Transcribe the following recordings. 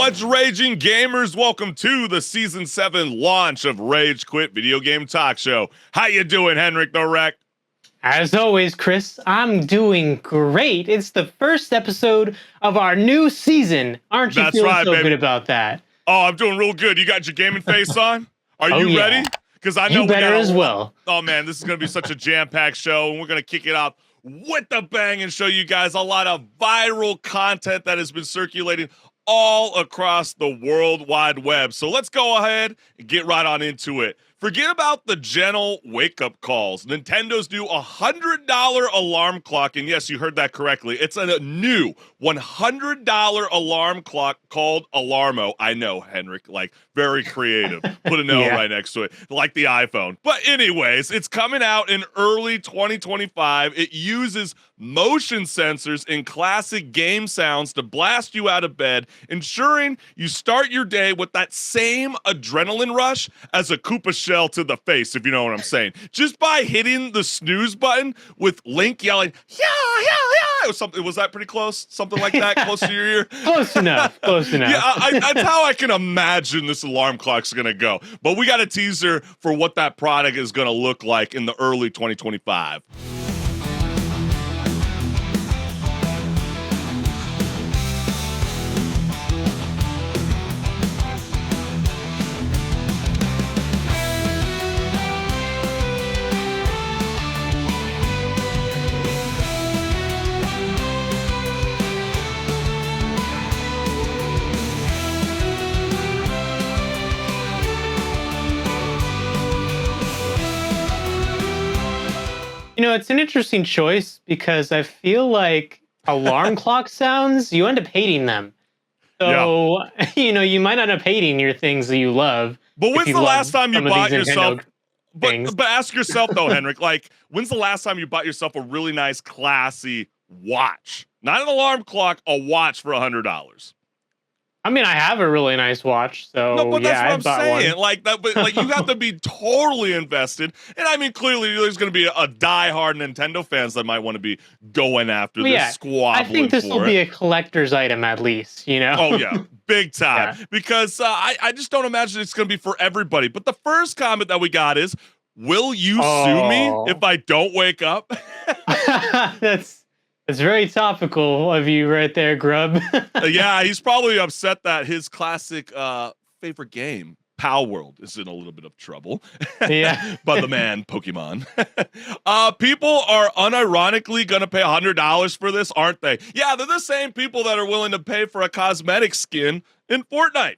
What's raging, gamers? Welcome to the Season 7 launch of Rage Quit Video Game Talk Show. How you doing, HenricK the Wreck? As always, Chris, I'm doing great. It's the first episode of our new season. Aren't you feeling so good about that? Oh, I'm doing real good. You got your gaming face on? Are you ready? Because I know you better as well. Oh, man, this is going to be such a jam-packed show, and we're going to kick it off with a bang and show you guys a lot of viral content that has been circulating all across the World Wide Web. So let's go ahead and get right on into it. Forget about the gentle wake-up calls. Nintendo's new $100 alarm clock, and yes, you heard that correctly. It's a new $100 alarm clock called Alarmo. I know, HenricK, like, very creative. Put a note right next to it, like the iPhone. But anyways, it's coming out in early 2025. It uses motion sensors and classic game sounds to blast you out of bed, ensuring you start your day with that same adrenaline rush as a Koopa shell to the face, if you know what I'm saying. Just by hitting the snooze button with Link yelling, yeah, or something. Was that pretty close? Something like that, close to your ear? Close enough, close enough. Yeah, that's how I can imagine this alarm clock's going to go. But we got a teaser for what that product is going to look like in the early 2025. You know, it's an interesting choice because I feel like alarm clock sounds, you end up hating them. So, you know, you might end up hating your things that you love. But when's the last time you bought yourself... But ask yourself, though, HenricK, like, when's the last time you bought yourself a really nice, classy watch? Not an alarm clock, a watch for $100. I mean, I have a really nice watch, so no, but yeah, that's what I'm saying. Like that, but like you have to be totally invested. And I mean, clearly, there's going to be a diehard Nintendo fans that might want to be going after this squabbling. I think this will be a collector's item at least. You know? Oh yeah, big time. Yeah. Because I just don't imagine it's going to be for everybody. But the first comment that we got is, "Will you sue me if I don't wake up?" It's very topical of you right there, Grub. Yeah, he's probably upset that his classic favorite game, Pal World, is in a little bit of trouble. Yeah. By the man, Pokemon. People are unironically going to pay $100 for this, aren't they? Yeah, they're the same people that are willing to pay for a cosmetic skin in Fortnite.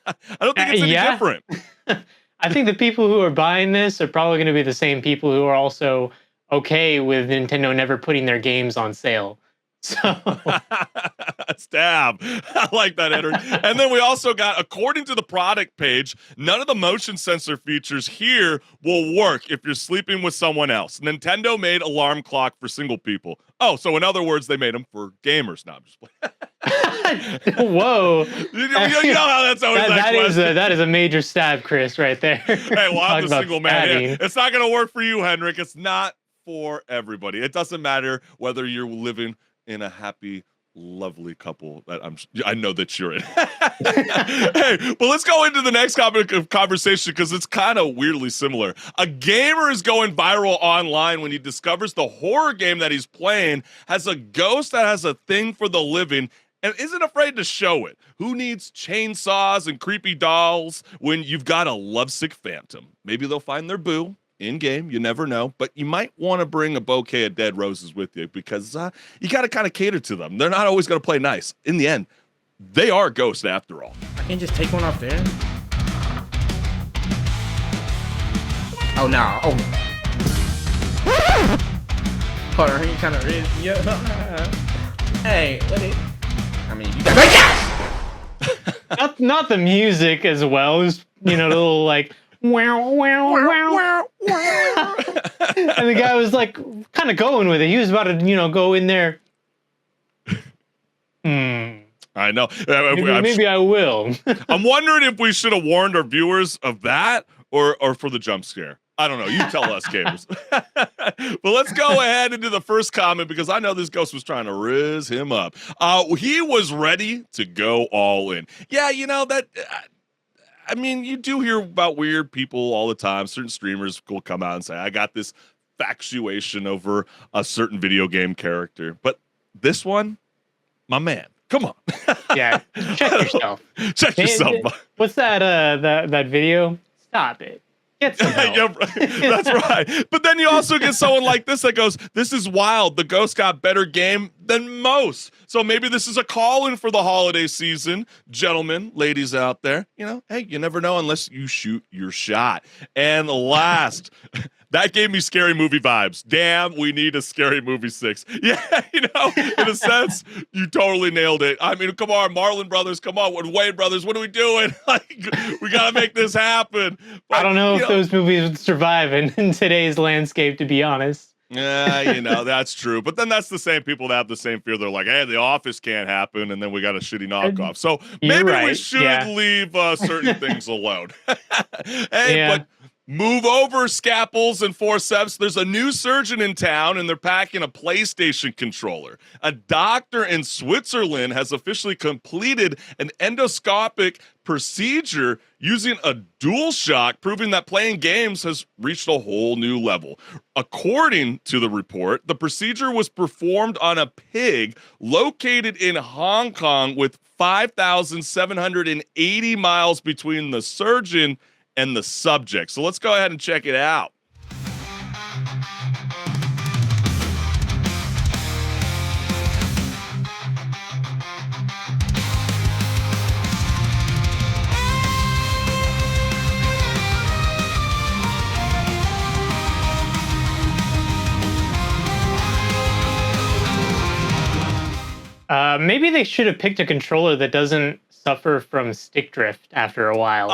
I don't think it's any different. I think the people who are buying this are probably going to be the same people who are also okay with Nintendo never putting their games on sale. So stab. I like that, Edward. And then we also got, according to the product page, none of the motion sensor features here will work if you're sleeping with someone else. Nintendo made alarm clock for single people. Oh, so in other words, they made them for gamers. No, I'm just playing. Whoa. You know how that's always that is a major stab, Chris, right there. Hey, well, I'm the single man. Yeah. It's not going to work for you, HenricK. It's not for everybody. It doesn't matter whether you're living in a happy, lovely couple that I know that you're in. Hey, but let's go into the next topic of conversation because it's kind of weirdly similar. A gamer is going viral online when he discovers the horror game that he's playing has a ghost that has a thing for the living and isn't afraid to show it. Who needs chainsaws and creepy dolls when you've got a lovesick phantom? Maybe they'll find their boo in-game, you never know, but you might want to bring a bouquet of dead roses with you because you got to kind of cater to them. They're not always going to play nice. In the end, they are ghosts after all. I can just take one off there. Oh, no. Oh. Hold on, he kind of is. Yeah. Hey, what is... I mean, you got... not the music as well. It's, you know, the little, like... Wow, wow, wow. And the guy was like kind of going with it. He was about to, you know, go in there. I know. Maybe I will. I'm wondering if we should have warned our viewers of that or for the jump scare. I don't know. You tell us, gamers. But let's go ahead into the first comment because I know this ghost was trying to riz him up. He was ready to go all in. Yeah, you know that. I mean, you do hear about weird people all the time. Certain streamers will come out and say, "I got this factuation over a certain video game character," but this one, my man. Come on. Yeah, check yourself. Check yourself. What's that? That video? Stop it. Get some help. Yeah, that's right. But then you also get someone like this that goes, "This is wild. The ghost got better game than most." So maybe this is a call-in for the holiday season, gentlemen, ladies out there. You know, hey, you never know unless you shoot your shot. And last. That gave me Scary Movie vibes. Damn, we need a Scary Movie 6. Yeah, you know, in a sense, you totally nailed it. I mean, come on, Marlon Brothers, come on, Wayne Brothers, what are we doing? Like, we got to make this happen. But, I don't know if those movies would survive in today's landscape, to be honest. Yeah, you know, that's true. But then that's the same people that have the same fear. They're like, hey, The Office can't happen, and then we got a shitty knockoff. So maybe we should leave certain things alone. Hey, but move over, Scaples and forceps. There's a new surgeon in town, and they're packing a PlayStation controller. A doctor in Switzerland has officially completed an endoscopic procedure using a DualShock, proving that playing games has reached a whole new level. According to the report, the procedure was performed on a pig located in Hong Kong with 5,780 miles between the surgeon and the subject. So let's go ahead and check it out. Maybe they should have picked a controller that doesn't suffer from stick drift after a while.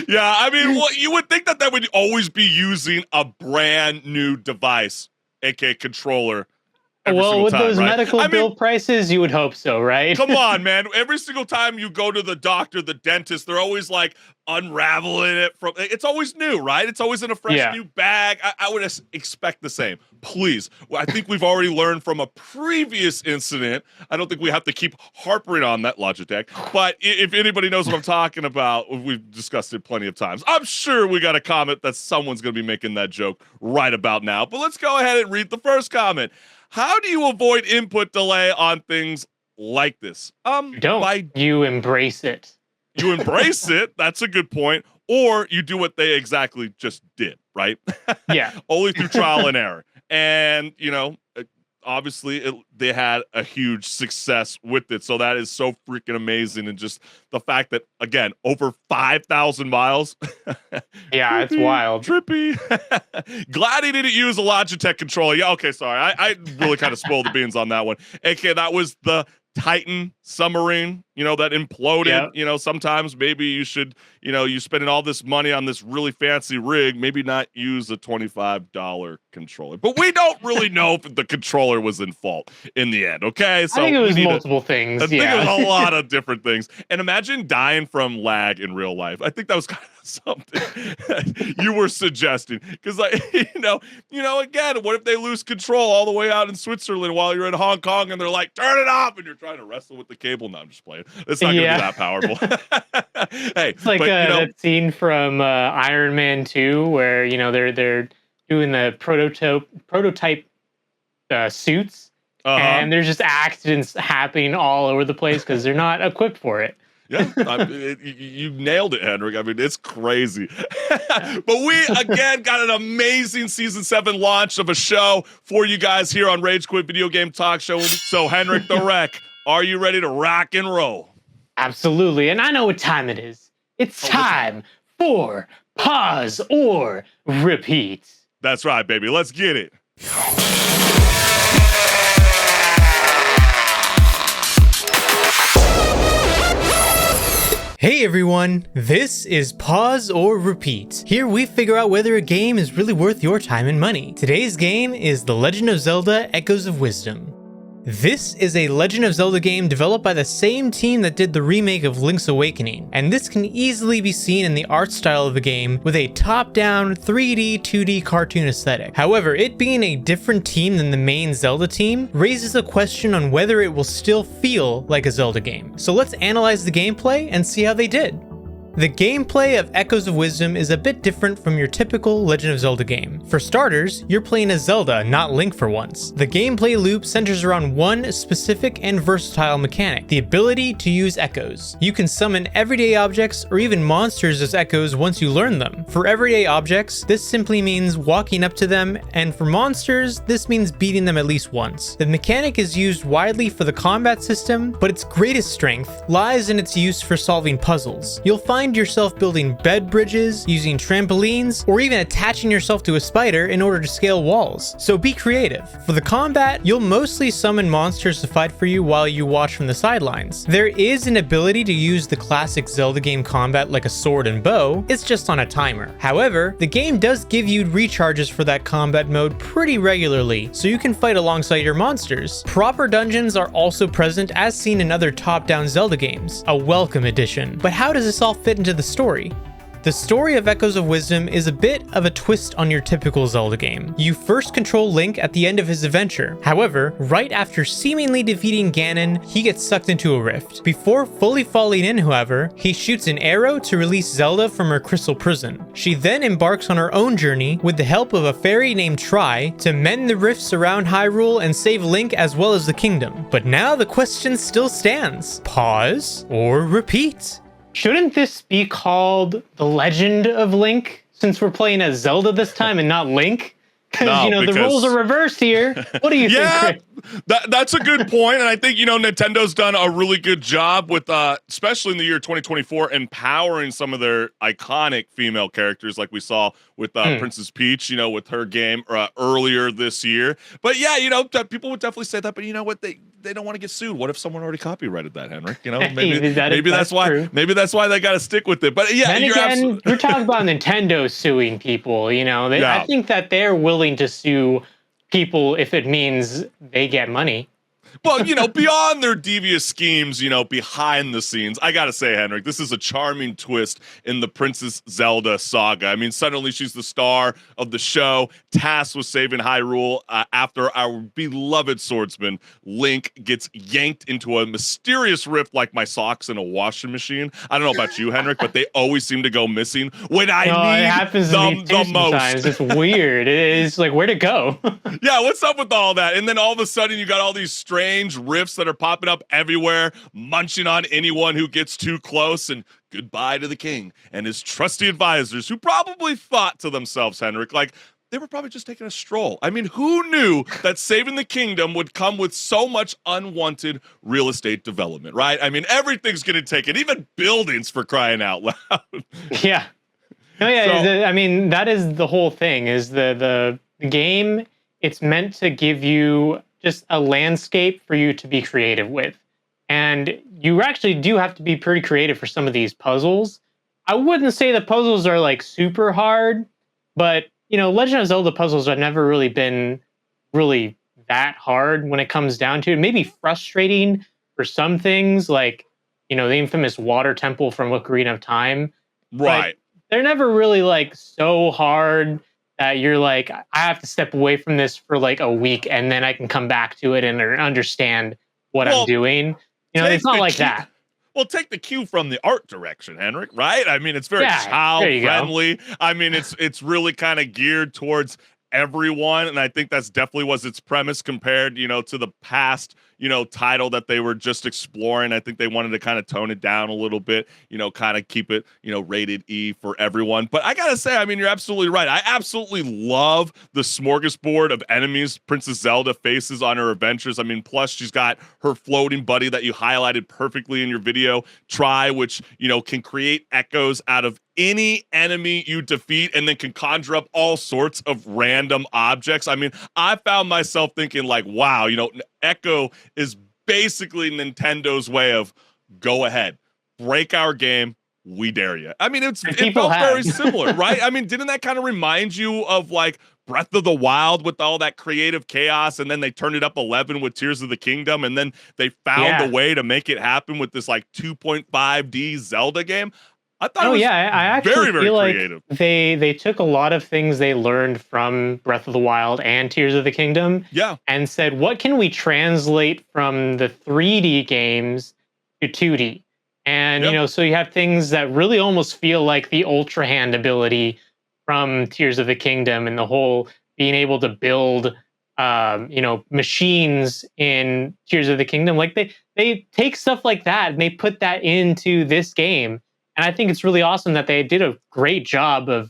Yeah, I mean, you would think that would always be using a brand new device, aka controller. Well, with those medical bill prices, you would hope so, right? Come on, man. Every single time you go to the doctor, the dentist, they're always like unraveling it from. It's always new, right? It's always in a fresh new bag. I would expect the same. Please. Well, I think we've already learned from a previous incident. I don't think we have to keep harping on that, Logitech. But if anybody knows what I'm talking about, we've discussed it plenty of times. I'm sure we got a comment that someone's going to be making that joke right about now. But let's go ahead and read the first comment. How do you avoid input delay on things like this? You embrace it. You embrace it. That's a good point. Or you do what they exactly just did, right? Yeah. Only through trial and error. And, you know, obviously they had a huge success with it. So that is so freaking amazing. And just the fact that, again, over 5,000 miles. Yeah, it's wild. Trippy. Glad he didn't use a Logitech controller. Yeah, okay, sorry. I really kind of spoiled the beans on that one. AK, that was the Titan submarine, you know, that imploded. Yeah. You know, sometimes maybe you should, you know, you spending all this money on this really fancy rig, maybe not use a $25 controller. But we don't really know if the controller was in fault in the end, okay? So I think it was multiple things. I think it was a lot of different things. And imagine dying from lag in real life. I think that was kind of something you were suggesting. Because, like, you know, again, what if they lose control all the way out in Switzerland while you're in Hong Kong and they're like, turn it off, and you're trying to wrestle with the cable? No, I'm just playing. It's not going to be that powerful. Hey, it's like that scene from Iron Man 2 where, you know, they're doing the prototype suits, and there's just accidents happening all over the place because they're not equipped for it. Yeah, you nailed it, Henrik. I mean, it's crazy. But we, again, got an amazing Season 7 launch of a show for you guys here on Rage Quit Video Game Talk Show. So, Henrik the Wreck, are you ready to rock and roll? Absolutely. And I know what time it is. It's time for Pause or Repeat. That's right, baby. Let's get it. Hey everyone, this is Pause or Repeat. Here we figure out whether a game is really worth your time and money. Today's game is The Legend of Zelda: Echoes of Wisdom. This is a Legend of Zelda game developed by the same team that did the remake of Link's Awakening, and this can easily be seen in the art style of the game with a top-down 3D, 2D cartoon aesthetic. However, it being a different team than the main Zelda team raises a question on whether it will still feel like a Zelda game. So let's analyze the gameplay and see how they did. The gameplay of Echoes of Wisdom is a bit different from your typical Legend of Zelda game. For starters, you're playing as Zelda, not Link for once. The gameplay loop centers around one specific and versatile mechanic, the ability to use echoes. You can summon everyday objects or even monsters as echoes once you learn them. For everyday objects, this simply means walking up to them, and for monsters, this means beating them at least once. The mechanic is used widely for the combat system, but its greatest strength lies in its use for solving puzzles. You'll find yourself building bed bridges, using trampolines, or even attaching yourself to a spider in order to scale walls. So be creative. For the combat, you'll mostly summon monsters to fight for you while you watch from the sidelines. There is an ability to use the classic Zelda game combat like a sword and bow, it's just on a timer. However, the game does give you recharges for that combat mode pretty regularly, so you can fight alongside your monsters. Proper dungeons are also present as seen in other top-down Zelda games, a welcome addition. But how does this all fit into the story? The story of Echoes of Wisdom is a bit of a twist on your typical Zelda game. You first control Link at the end of his adventure. However, right after seemingly defeating Ganon, he gets sucked into a rift. Before fully falling in, however, he shoots an arrow to release Zelda from her crystal prison. She then embarks on her own journey with the help of a fairy named Tri to mend the rifts around Hyrule and save Link as well as the kingdom. But now the question still stands. Pause or repeat? Shouldn't this be called The Legend of Link, since we're playing as Zelda this time and not Link? No, Because, the roles are reversed here. What do you think, Chris? That's a good point, and I think Nintendo's done a really good job with, especially in the year 2024, empowering some of their iconic female characters, like we saw with Princess Peach, with her game earlier this year. But yeah, people would definitely say that, but you know what? They don't want to get sued. What if someone already copyrighted that, HenricK? Maybe that's why. True. Maybe that's why they got to stick with it. But yeah, then again, we're talking about Nintendo suing people. I think that they're willing to sue people if it means they get money. Well, beyond their devious schemes, behind the scenes, I gotta say, HenricK, this is a charming twist in the Princess Zelda saga. I mean, suddenly she's the star of the show, tasked with saving Hyrule after our beloved swordsman, Link, gets yanked into a mysterious rift like my socks in a washing machine. I don't know about you, HenricK, but they always seem to go missing when I need it happens them to me the most. Sometimes. It's weird. It's like, where to go? Yeah, what's up with all that? And then all of a sudden, you got all these strange rifts that are popping up everywhere, munching on anyone who gets too close, and goodbye to the king and his trusty advisors, who probably thought to themselves, HenricK, like they were probably just taking a stroll. I mean, who knew that saving the kingdom would come with so much unwanted real estate development, right? I mean, everything's getting taken, even buildings, for crying out loud. Yeah. No, yeah. That is the whole thing. Is the game? It's meant to give you just a landscape for you to be creative with. And you actually do have to be pretty creative for some of these puzzles. I wouldn't say the puzzles are like super hard, but Legend of Zelda puzzles have never really been really that hard when it comes down to it. Maybe frustrating for some things, like, the infamous water temple from Ocarina of Time. Right. But they're never really like so hard that you're like, I have to step away from this for like a week and then I can come back to it and understand what I'm doing. It's not like that. Well, take the cue from the art direction, HenricK, right? I mean, it's very child friendly. I mean, it's really kind of geared towards everyone, and I think that's definitely was its premise compared, to the past, title that they were just exploring. I think they wanted to kind of tone it down a little bit, kind of keep it, rated E for everyone. But I gotta say, I mean, you're absolutely right. I absolutely love the smorgasbord of enemies Princess Zelda faces on her adventures. I mean, plus she's got her floating buddy that you highlighted perfectly in your video, Tri, which, can create echoes out of any enemy you defeat and then can conjure up all sorts of random objects. I mean, I found myself thinking like, wow, Echo is basically Nintendo's way of go ahead, break our game, we dare you. I mean, it people felt have. very similar, right? I mean, didn't that kind of remind you of like Breath of the Wild with all that creative chaos, and then they turned it up 11 with Tears of the Kingdom, and then they found a way to make it happen with this like 2.5D Zelda game? I thought it was I actually very, very feel creative. Like they took a lot of things they learned from Breath of the Wild and Tears of the Kingdom, and said, what can we translate from the 3D games to 2D? And so you have things that really almost feel like the Ultra Hand ability from Tears of the Kingdom, and the whole being able to build machines in Tears of the Kingdom. Like they take stuff like that and they put that into this game. And I think it's really awesome that they did a great job of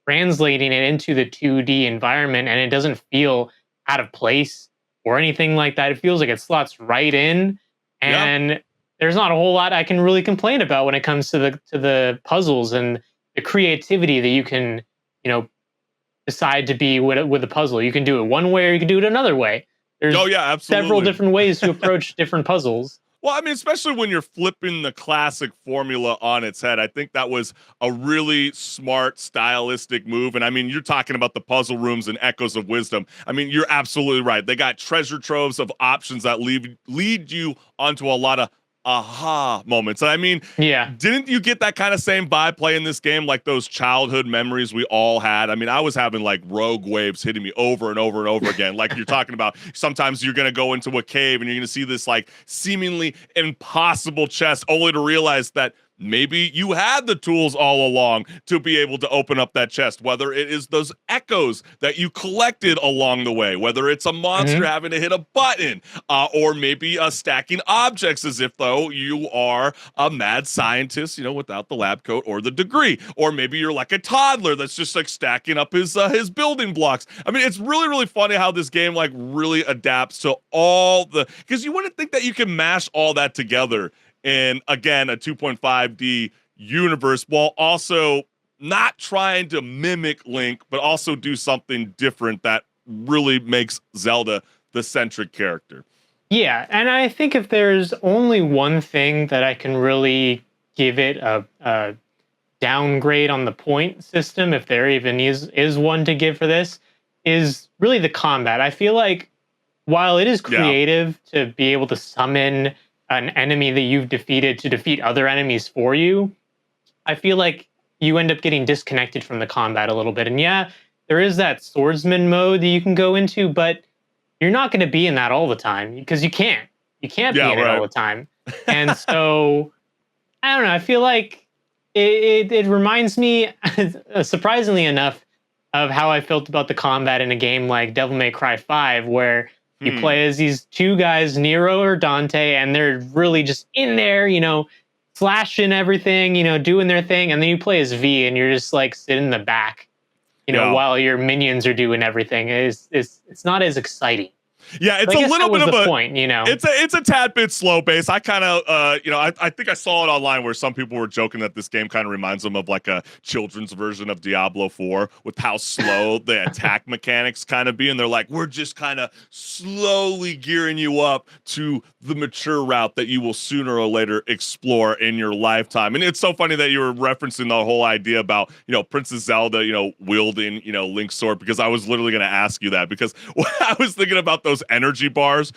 translating it into the 2D environment, and it doesn't feel out of place or anything like that. It feels like it slots right in, and there's not a whole lot I can really complain about when it comes to the puzzles and the creativity that you can, decide to be with a puzzle. You can do it one way or you can do it another way. There's several different ways to approach different puzzles. Well, I mean, especially when you're flipping the classic formula on its head, I think that was a really smart stylistic move. And I mean, you're talking about the puzzle rooms and Echoes of Wisdom. I mean, you're absolutely right. They got treasure troves of options that lead you onto a lot of aha moments. I mean, didn't you get that kind of same vibe playing this game, like those childhood memories we all had? I mean, I was having like rogue waves hitting me over and over and over again. Like you're talking about, sometimes you're going to go into a cave and you're going to see this like seemingly impossible chest, only to realize that maybe you had the tools all along to be able to open up that chest, whether it is those echoes that you collected along the way, whether it's a monster having to hit a button, or maybe stacking objects as if though you are a mad scientist, without the lab coat or the degree, or maybe you're like a toddler that's just like stacking up his building blocks. I mean, it's really, really funny how this game like really adapts to all because you wouldn't think that you can mash all that together in, again, a 2.5D universe, while also not trying to mimic Link, but also do something different that really makes Zelda the centric character. Yeah, and I think if there's only one thing that I can really give it a downgrade on the point system, if there even is one to give for this, is really the combat. I feel like while it is creative to be able to summon an enemy that you've defeated to defeat other enemies for you, I feel like you end up getting disconnected from the combat a little bit. And there is that swordsman mode that you can go into, but you're not going to be in that all the time because you can't be in it all the time. And so I don't know. I feel like it reminds me, surprisingly enough, of how I felt about the combat in a game like Devil May Cry 5, where you play as these two guys, Nero or Dante, and they're really just in there, slashing everything, doing their thing. And then you play as V, and you're just like sitting in the back, while your minions are doing everything. It's not as exciting. Yeah, it's a little bit of a point, It's a tad bit slow pace. I kind of, I think I saw it online where some people were joking that this game kind of reminds them of like a children's version of Diablo 4 with how slow the attack mechanics kind of be. And they're like, we're just kind of slowly gearing you up to the mature route that you will sooner or later explore in your lifetime. And it's so funny that you were referencing the whole idea about, Princess Zelda, wielding, Link's sword, because I was literally going to ask you that, because I was thinking about those energy bars.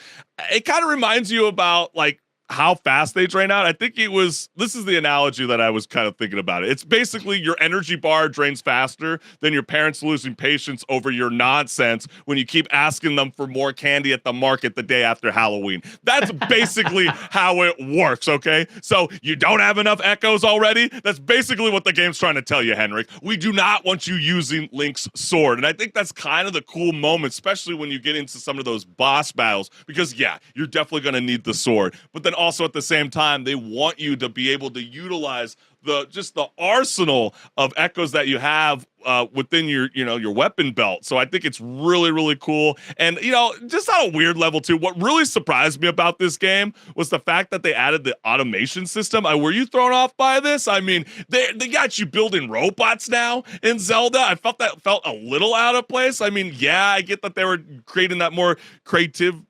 It kind of reminds you about like how fast they drain out. I think this is the analogy that I was kind of thinking about it. It's basically your energy bar drains faster than your parents losing patience over your nonsense when you keep asking them for more candy at the market the day after Halloween. That's basically how it works, okay? So you don't have enough echoes already? That's basically what the game's trying to tell you, HenricK. We do not want you using Link's sword. And I think that's kind of the cool moment, especially when you get into some of those boss battles, because you're definitely going to need the sword. But then also at the same time, they want you to be able to utilize the arsenal of echoes that you have within your, your weapon belt. So I think it's really, really cool. And, just on a weird level too, what really surprised me about this game was the fact that they added the automation system. Were you thrown off by this? I mean, they got you building robots now in Zelda. I felt a little out of place. I mean, yeah, I get that they were creating that more creative,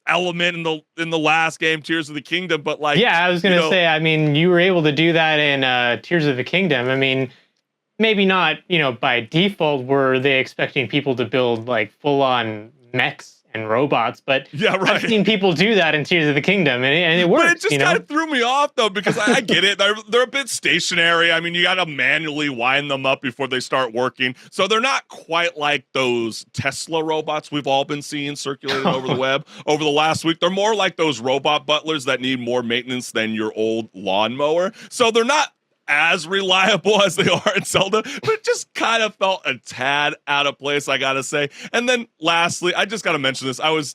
element in the last game, Tears of the Kingdom, but like, yeah, I was gonna say, I mean, you were able to do that in Tears of the Kingdom. I mean, maybe not, by default were they expecting people to build like full on mechs and robots, but yeah, right. I've seen people do that in Tears of the Kingdom, and it works. But it just kind of threw me off though, because I get it. They're a bit stationary. I mean, you got to manually wind them up before they start working, so they're not quite like those Tesla robots we've all been seeing circulating over the web over the last week. They're more like those robot butlers that need more maintenance than your old lawnmower. So they're not as reliable as they are in Zelda, but it just kind of felt a tad out of place, I gotta say. And then lastly, I just gotta mention this. I was,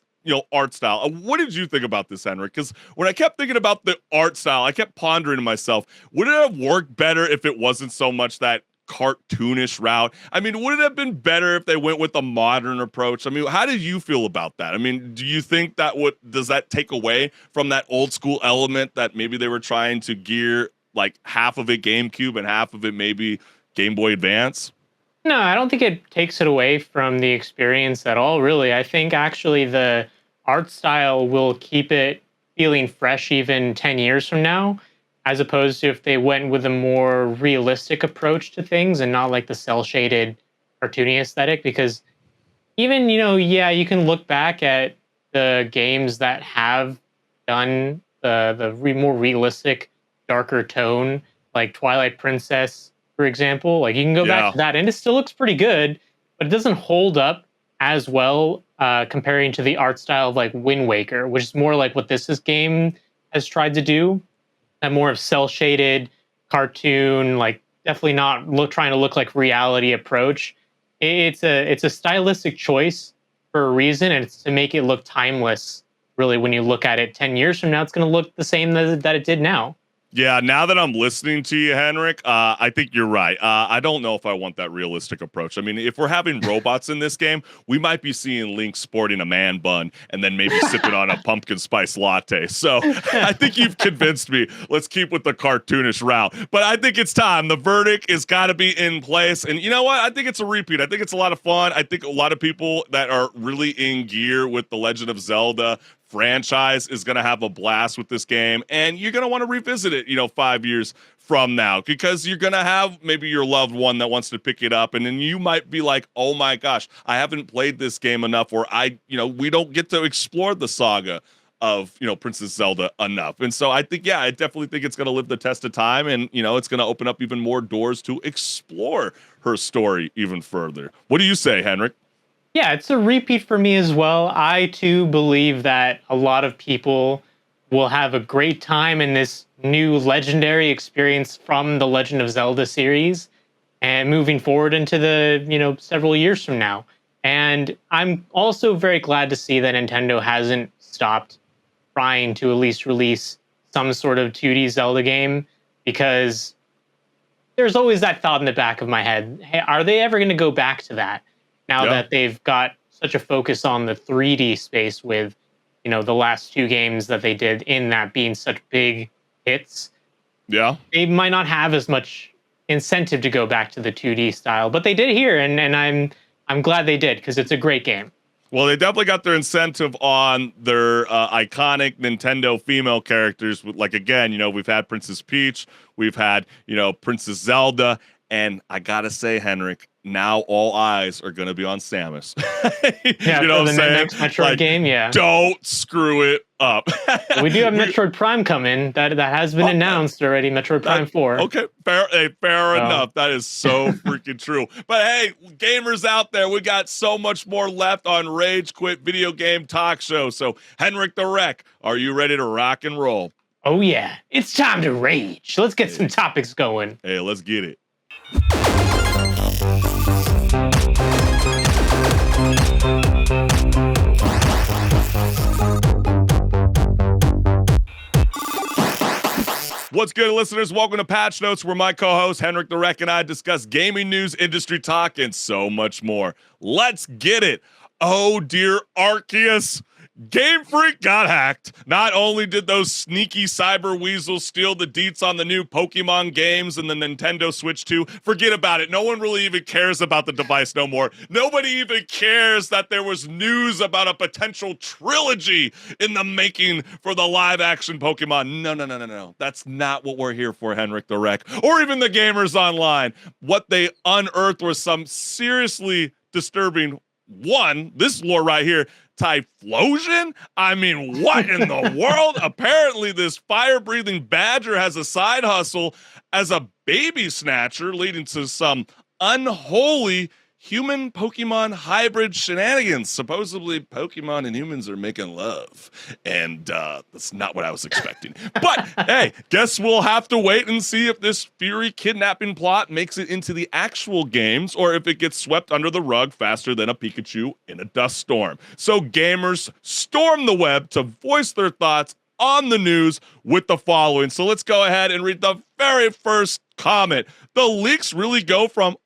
art style. What did you think about this, HenricK? Because when I kept thinking about the art style, I kept pondering to myself, would it have worked better if it wasn't so much that cartoonish route? I mean, would it have been better if they went with a modern approach? I mean, how did you feel about that? I mean, do you think does that take away from that old school element that maybe they were trying to gear, like half of it GameCube and half of it maybe Game Boy Advance? No, I don't think it takes it away from the experience at all, really. I think actually the art style will keep it feeling fresh even 10 years from now, as opposed to if they went with a more realistic approach to things and not like the cel-shaded cartoony aesthetic. Because even, you can look back at the games that have done the more realistic, darker tone, like Twilight Princess, for example. Like, you can go back to that and it still looks pretty good, but it doesn't hold up as well comparing to the art style of like Wind Waker, which is more like what this game has tried to do. That more of cel-shaded cartoon, like definitely not trying to look like reality approach. It's a stylistic choice for a reason, and it's to make it look timeless. Really, when you look at it 10 years from now, it's going to look the same that it did now. Yeah, now that I'm listening to you, HenricK, I think you're right. I don't know if I want that realistic approach. I mean, if we're having robots in this game, we might be seeing Link sporting a man bun and then maybe sipping on a pumpkin spice latte. So I think you've convinced me. Let's keep with the cartoonish route. But I think it's time. The verdict has got to be in place. And you know what? I think it's a repeat. I think it's a lot of fun. I think a lot of people that are really in gear with the Legend of Zelda franchise is going to have a blast with this game, and you're going to want to revisit it 5 years from now, because you're going to have maybe your loved one that wants to pick it up, and then you might be like, oh my gosh, I haven't played this game enough, or we don't get to explore the saga of Princess Zelda enough. And so I think, I definitely think it's going to live the test of time, and it's going to open up even more doors to explore her story even further. What do you say, HenricK? Yeah, it's a repeat for me as well. I too believe that a lot of people will have a great time in this new legendary experience from the Legend of Zelda series and moving forward into the, several years from now. And I'm also very glad to see that Nintendo hasn't stopped trying to at least release some sort of 2D Zelda game, because there's always that thought in the back of my head, hey, are they ever going to go back to that? Now that they've got such a focus on the 3D space with, the last two games that they did in that being such big hits. Yeah. They might not have as much incentive to go back to the 2D style, but they did here, and I'm glad they did, because it's a great game. Well, they definitely got their incentive on their iconic Nintendo female characters. Like, again, we've had Princess Peach, we've had, Princess Zelda, and I gotta say, HenricK, now all eyes are going to be on Samus. Yeah, what I'm saying? Next Metroid game, yeah. Don't screw it up. We do have Metroid Prime coming. That has been announced already, Metroid Prime 4. Okay, fair enough. That is so freaking true. But hey, gamers out there, we got so much more left on Rage Quit Video Game Talk Show. So, HenricK the Wreck, are you ready to rock and roll? Oh, yeah. It's time to rage. Let's get some topics going. Hey, let's get it. What's good, listeners? Welcome to Patch Notes, where my co-host HenricK and I discuss gaming news, industry talk, and so much more. Let's get it. Oh dear Arceus, Game Freak got hacked. Not only did those sneaky cyber weasels steal the deets on the new Pokémon games and the Nintendo Switch 2, forget about it. No one really even cares about the device no more. Nobody even cares that there was news about a potential trilogy in the making for the live-action Pokémon. No. That's not what we're here for, HenricK, or even the gamers online. What they unearthed was some seriously disturbing this lore right here. Typhlosion? I mean, what in the world? Apparently, this fire-breathing badger has a side hustle as a baby snatcher, leading to some unholy human Pokemon hybrid shenanigans. Supposedly, Pokemon and humans are making love. And that's not what I was expecting. But, hey, guess we'll have to wait and see if this Fury kidnapping plot makes it into the actual games or if it gets swept under the rug faster than a Pikachu in a dust storm. So gamers storm the web to voice their thoughts on the news with the following. So let's go ahead and read the very first comment. The leaks really go from,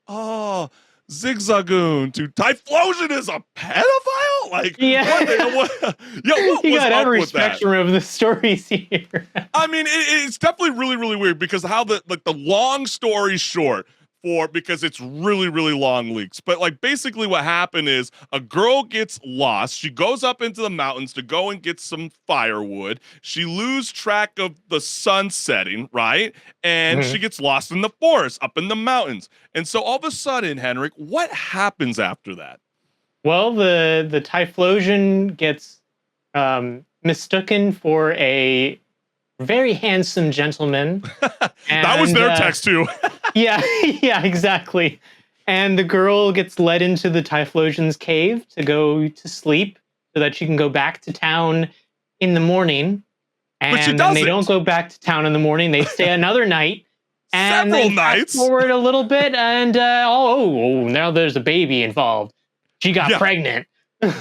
Zigzagoon to Typhlosion is a pedophile? Like, yeah. What You was got up every with that? spectrum of the stories here. I mean, it's definitely really, really weird because how the long story short because it's really, really long leaks. But like basically what happened is a girl gets lost. She goes up into the mountains to go and get some firewood. She loses track of the sun setting, right? And she gets lost in the forest up in the mountains. And so all of a sudden, HenricK, what happens after that? Well, the Typhlosion gets mistaken for a very handsome gentleman. That was their text too. Yeah, exactly. And the girl gets led into the Typhlosion's cave to go to sleep so that she can go back to town in the morning. And But she then they doesn't. don't go back to town in the morning. They stay another night. And Several they nights. fast forward a little bit, and now there's a baby involved. She got pregnant.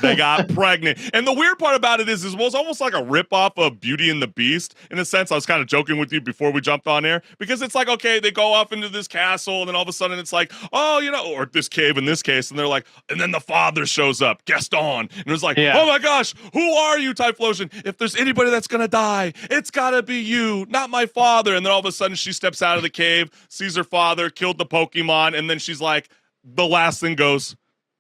They got pregnant. And the weird part about it is well, it's almost like a ripoff of Beauty and the Beast. In a sense, I was kind of joking with you before we jumped on air, because it's like, okay, they go off into this castle, and then all of a sudden it's like, or this cave in this case, and they're like, and then the father shows up, Gaston, and it's like, oh my gosh, who are you, Typhlosion? If there's anybody that's gonna die, it's gotta be you, not my father. And then all of a sudden she steps out of the cave, sees her father, killed the Pokemon, and then she's like, the last thing goes,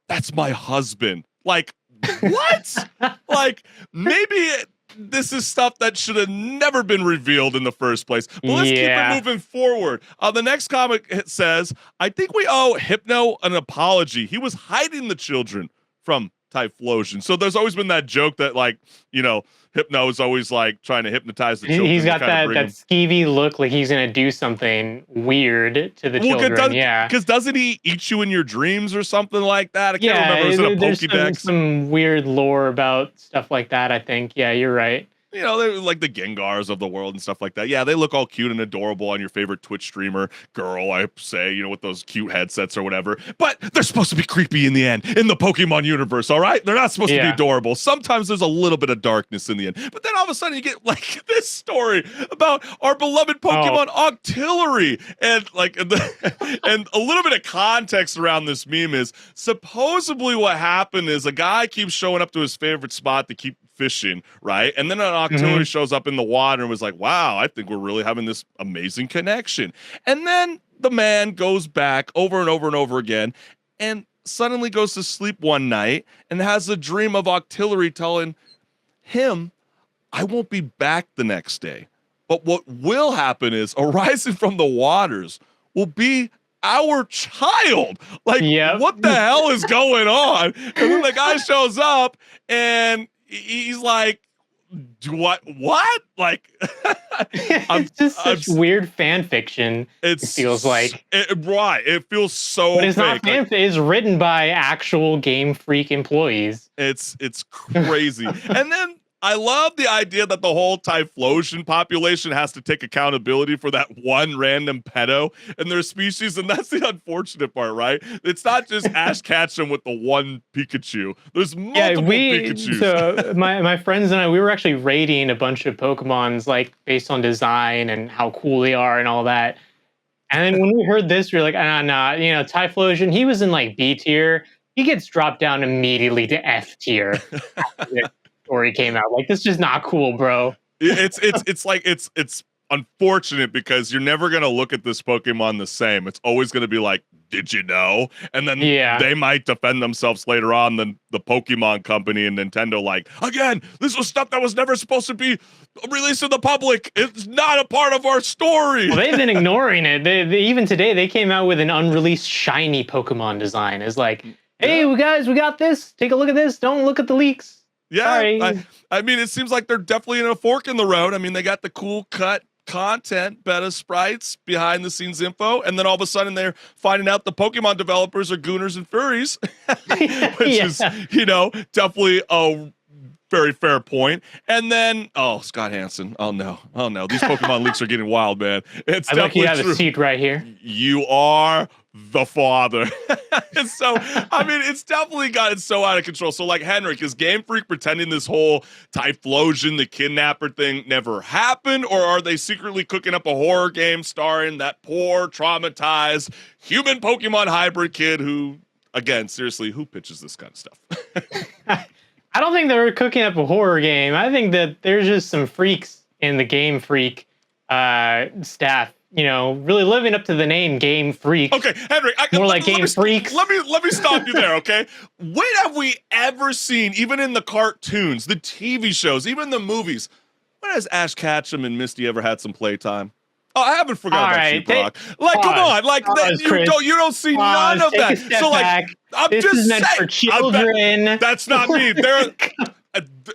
that's my husband. Like, what? Like, maybe this is stuff that should have never been revealed in the first place. But let's keep it moving forward. The next comic says, I think we owe Hypno an apology. He was hiding the children from Typhlosion. So there's always been that joke that, like, Hypno is always like trying to hypnotize the children. He's got that skeevy look, like he's gonna do something weird to the children. Because doesn't he eat you in your dreams or something like that? I can't remember. Is it a Pokédex? There's some weird lore about stuff like that, I think. Yeah, you're right. They're like the Gengars of the world and stuff like that. Yeah, they look all cute and adorable on your favorite Twitch streamer girl, I say, with those cute headsets or whatever. But they're supposed to be creepy in the end, in the Pokemon universe, all right? They're not supposed to be adorable. Sometimes there's a little bit of darkness in the end. But then all of a sudden you get like this story about our beloved Pokemon Octillery. And like, and a little bit of context around this meme is supposedly what happened is a guy keeps showing up to his favorite spot to keep fishing, right? And then an Octillery shows up in the water and was like, wow, I think we're really having this amazing connection. And then the man goes back over and over and over again and suddenly goes to sleep one night and has a dream of Octillery telling him, I won't be back the next day. But what will happen is, arising from the waters will be our child. Like, what the hell is going on? And then the guy shows up and he's like, what? Like, it's just such weird fan fiction. It feels like it feels so. But it's fake. not fan. It's written by actual Game Freak employees. It's crazy. And then I love the idea that the whole Typhlosion population has to take accountability for that one random pedo in their species, and that's the unfortunate part, right? It's not just Ash Ketchum with the one Pikachu. There's multiple Pikachus. So my friends and I, we were actually rating a bunch of Pokemons like based on design and how cool they are and all that. And then when we heard this, we were like, nah, Typhlosion, he was in like B tier. He gets dropped down immediately to F tier after the story came out. Like, this is just not cool, bro. It's unfortunate because you're never gonna look at this Pokemon the same. It's always gonna be like, did you know? And then they might defend themselves later on. The Pokemon Company and Nintendo, like, again, this was stuff that was never supposed to be released to the public. It's not a part of our story. Well, they've been ignoring it. They even today they came out with an unreleased shiny Pokemon design. It's like, hey, we got this. Take a look at this. Don't look at the leaks. Yeah, I mean, it seems like they're definitely in a fork in the road. I mean, they got the cool cut content, beta sprites, behind the scenes info, and then all of a sudden they're finding out the Pokemon developers are gooners and furries, which is, definitely a very fair point. And then, Scott Hansen. Oh no, these Pokemon leaks are getting wild, man. It's I definitely you have true. a seat right here. You are the father. So, I mean, it's definitely gotten so out of control. So, like, HenricK, is Game Freak pretending this whole Typhlosion, the kidnapper thing never happened? Or are they secretly cooking up a horror game starring that poor, traumatized human Pokemon hybrid kid who, again, seriously, who pitches this kind of stuff? I don't think they're cooking up a horror game. I think that there's just some freaks in the Game Freak staff, really living up to the name Game Freak. Okay, HenricK, more like Game Freaks. Let me stop you there, okay? When have we ever seen, even in the cartoons, the TV shows, even the movies, when has Ash Ketchum and Misty ever had some playtime? Oh, I haven't forgotten about you, Brock. Like, come on, like you don't see none of that. So, like, this is meant for children. That's not me.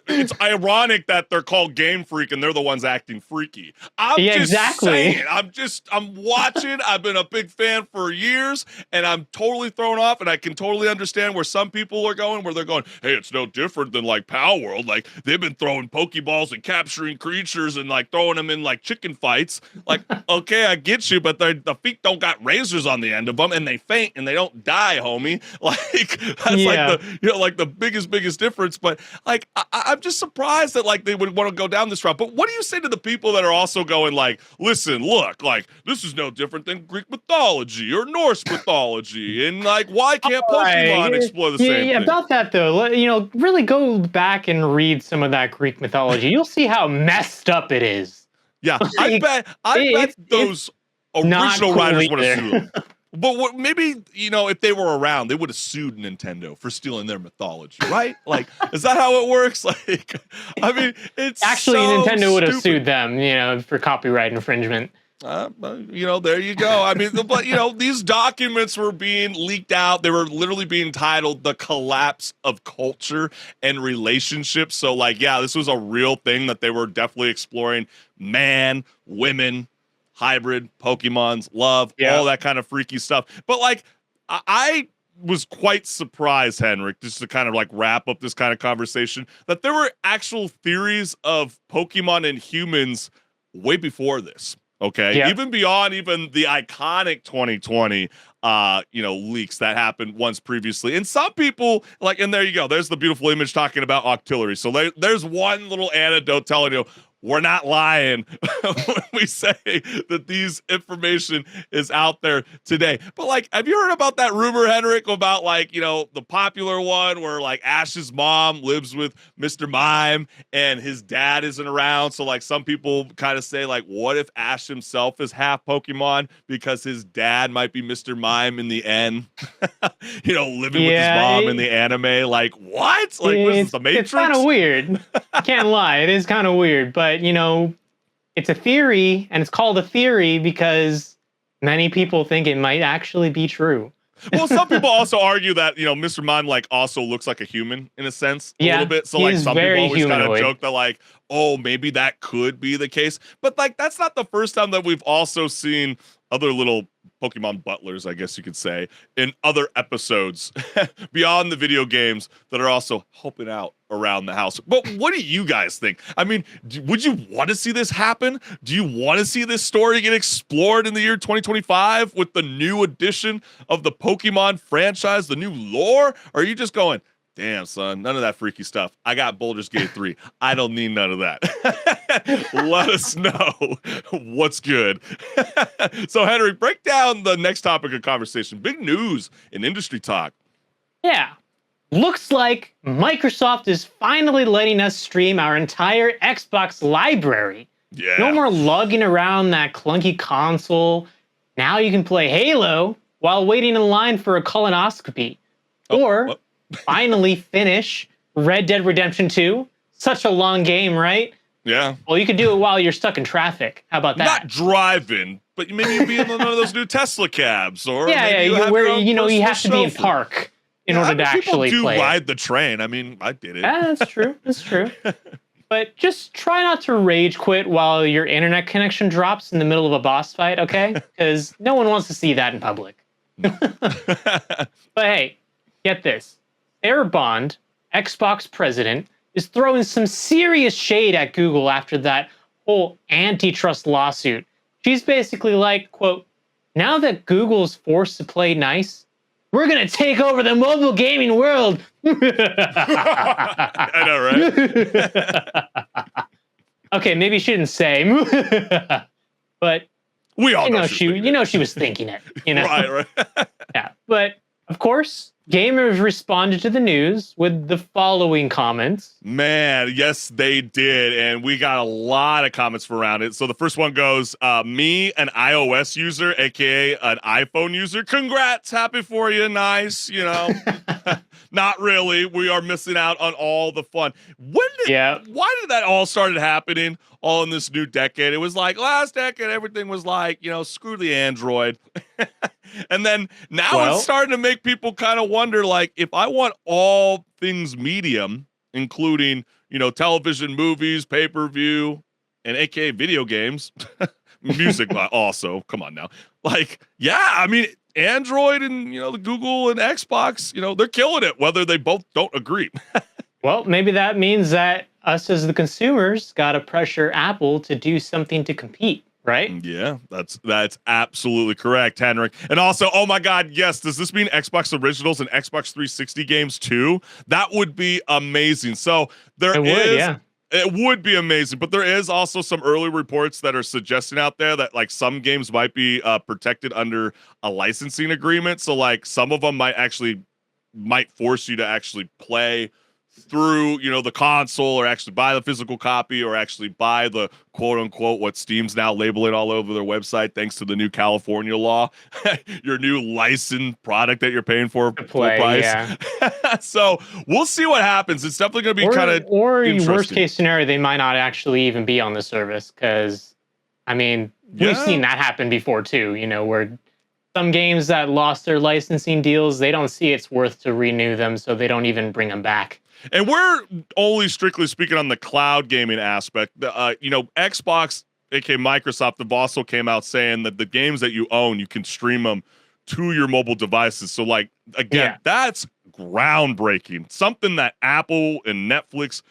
It's ironic that they're called Game Freak and they're the ones acting freaky. I'm watching. I've been a big fan for years, and I'm totally thrown off. And I can totally understand where some people are going, where they're going, "Hey, it's no different than like Power World. Like they've been throwing Pokeballs and capturing creatures and like throwing them in like chicken fights. Like, okay, I get you, but the feet don't got razors on the end of them, and they faint and they don't die, homie. Like that's like the biggest difference. But like, I'm just surprised that like they would want to go down this route. But what do you say to the people that are also going like, listen, look, like this is no different than Greek mythology or Norse mythology, and like why can't Pokemon explore the same thing? Yeah, about that though, really go back and read some of that Greek mythology. You'll see how messed up it is. Yeah, I bet those original writers would have sued them. But maybe, if they were around, they would have sued Nintendo for stealing their mythology, right? Like, is that how it works? Like, I mean, it's actually so Nintendo would have stupid. sued them, for copyright infringement. There you go. I mean, but these documents were being leaked out. They were literally being titled "The Collapse of Culture and Relationships." So, like, yeah, this was a real thing that they were definitely exploring. Man, women, hybrid Pokemons, love, all that kind of freaky stuff. But like, I was quite surprised, HenricK, just to kind of like wrap up this kind of conversation, that there were actual theories of Pokemon and humans way before this. Okay, even beyond even the iconic 2020 leaks that happened once previously. And some people like, and there you go, there's the beautiful image talking about Octillery. So there's one little anecdote telling you we're not lying when we say that these information is out there today. But like, have you heard about that rumor, HenricK, about like, the popular one where like Ash's mom lives with Mr. Mime and his dad isn't around? So like some people kind of say like, what if Ash himself is half Pokemon because his dad might be Mr. Mime in the end? Living with his mom in the anime. Like, what? Like, what is this, the Matrix? It's kind of weird. I can't lie. It is kind of weird, but it's a theory, and it's called a theory because many people think it might actually be true. Well, some people also argue that, Mr. Mime like also looks like a human in a sense, a little bit. So like some people always kind of joke that like, oh, maybe that could be the case. But like, that's not the first time that we've also seen other little Pokemon butlers, I guess you could say, in other episodes beyond the video games that are also helping out around the house. But what do you guys think? I mean, would you want to see this happen? Do you want to see this story get explored in the year 2025 with the new edition of the Pokemon franchise, the new lore? Or are you just going, damn, son, none of that freaky stuff. I got Baldur's Gate 3. I don't need none of that. Let us know what's good. So, HenricK, break down the next topic of conversation. Big news in industry talk. Yeah. Looks like Microsoft is finally letting us stream our entire Xbox library. Yeah. No more lugging around that clunky console. Now you can play Halo while waiting in line for a colonoscopy. Or finally finish Red Dead Redemption 2. Such a long game, right? Yeah. Well, you could do it while you're stuck in traffic. How about that? Not driving, but maybe you'd be in one of those new Tesla cabs, or yeah, you have to be in park in order to actually people do play ride the train. I mean, I did it. Yeah, that's true. That's true. But just try not to rage quit while your internet connection drops in the middle of a boss fight, okay? Because no one wants to see that in public. But hey, get this. Sarah Bond, Xbox president, is throwing some serious shade at Google after that whole antitrust lawsuit. She's basically like, quote, now that Google's forced to play nice, we're going to take over the mobile gaming world. I know, right? Okay, maybe she didn't say, but we all know she was thinking it, Right. Yeah, but of course, gamers responded to the news with the following comments. Man, yes, they did. And we got a lot of comments around it. So the first one goes, me, an iOS user, aka an iPhone user. Congrats, happy for you. Nice, Not really. We are missing out on all the fun. Why did that all started happening all in this new decade? It was like last decade, everything was like, screw the Android. And then now it's starting to make people kind of wonder, like, if I want all things medium, including, television, movies, pay-per-view, and aka video games, music also, come on now. Like, yeah, I mean, Android and, the Google and Xbox, they're killing it, whether they both don't agree. Well, maybe that means that us as the consumers got to pressure Apple to do something to compete, right? Yeah, that's absolutely correct, HenricK. And also, oh my God, yes, does this mean Xbox Originals and Xbox 360 games too? That would be amazing. So it would be amazing, but there is also some early reports that are suggesting out there that like some games might be protected under a licensing agreement. So like some of them might force you to actually play through, the console, or actually buy the physical copy, or actually buy the quote unquote what Steam's now labeling all over their website thanks to the new California law, your new licensed product that you're paying for full price. Yeah. So we'll see what happens. It's definitely going to be kind of worst case scenario, they might not actually even be on the service, because I mean we've seen that happen before too. Where some games that lost their licensing deals, they don't see it's worth to renew them, so they don't even bring them back. And we're only strictly speaking on the cloud gaming aspect. Xbox, aka Microsoft, have also came out saying that the games that you own, you can stream them to your mobile devices. So, like, again, that's groundbreaking. Something that Apple and Netflix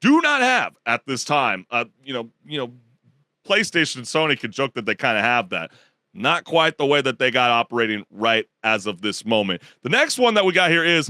do not have at this time. PlayStation and Sony could joke that they kind of have that. Not quite the way that they got operating right as of this moment. The next one that we got here is,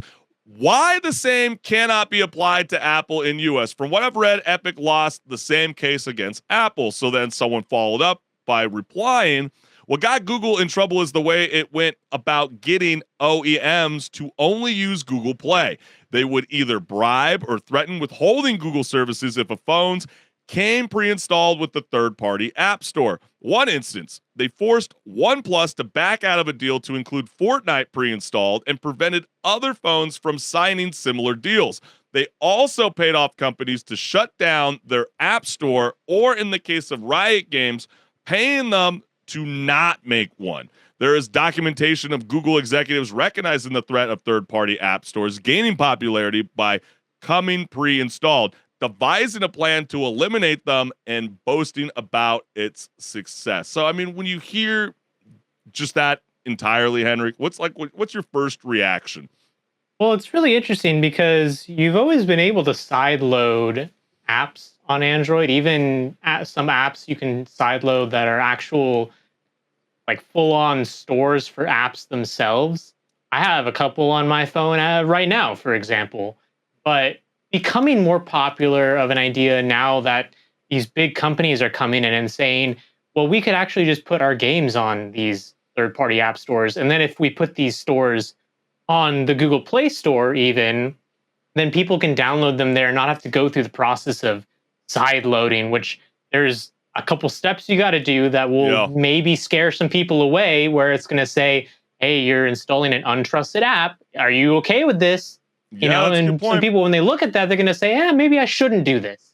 why the same cannot be applied to Apple in US? From what I've read, Epic lost the same case against Apple. So then someone followed up by replying, what got Google in trouble is the way it went about getting OEMs to only use Google Play. They would either bribe or threaten withholding Google services if a phone's came pre-installed with the third-party app store. One instance, they forced OnePlus to back out of a deal to include Fortnite pre-installed and prevented other phones from signing similar deals. They also paid off companies to shut down their app store, or in the case of Riot Games, paying them to not make one. There is documentation of Google executives recognizing the threat of third-party app stores gaining popularity by coming pre-installed, devising a plan to eliminate them, and boasting about its success. So, I mean, when you hear just that entirely, HenricK? What's your first reaction? Well, it's really interesting because you've always been able to sideload apps on Android. Even some apps you can sideload that are actual, like full-on stores for apps themselves. I have a couple on my phone right now, for example. But becoming more popular of an idea now that these big companies are coming in and saying, well, we could actually just put our games on these third-party app stores. And then if we put these stores on the Google Play Store even, then people can download them there and not have to go through the process of side loading, which there's a couple steps you got to do that will maybe scare some people away, where it's going to say, hey, you're installing an untrusted app. Are you okay with this? You know, and some people, when they look at that, they're going to say, yeah, maybe I shouldn't do this.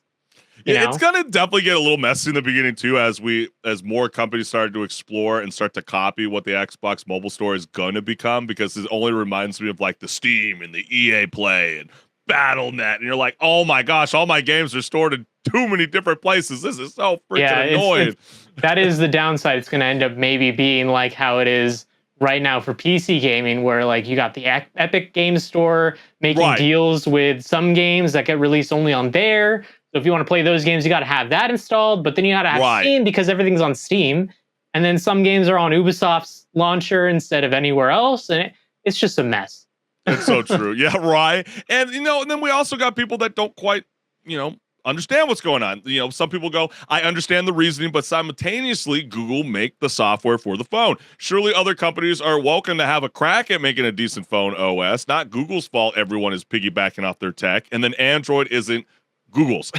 Yeah, it's gonna definitely get a little messy in the beginning too, as more companies started to explore and start to copy what the Xbox mobile store is gonna become, because it only reminds me of like the Steam and the EA Play and BattleNet, and you're like, oh my gosh, all my games are stored in too many different places. This is so freaking annoying. That is the downside. It's gonna end up maybe being like how it is right now for PC gaming, where like you got the Epic Games Store making deals with some games that get released only on there. So if you want to play those games, you got to have that installed, but then you got to have Steam because everything's on Steam. And then some games are on Ubisoft's launcher instead of anywhere else. And it's just a mess. It's so true. Yeah, right. And, and then we also got people that don't quite, understand what's going on. Some people go, I understand the reasoning, but simultaneously, Google make the software for the phone. Surely other companies are welcome to have a crack at making a decent phone OS. Not Google's fault everyone is piggybacking off their tech. And then Android isn't Google's.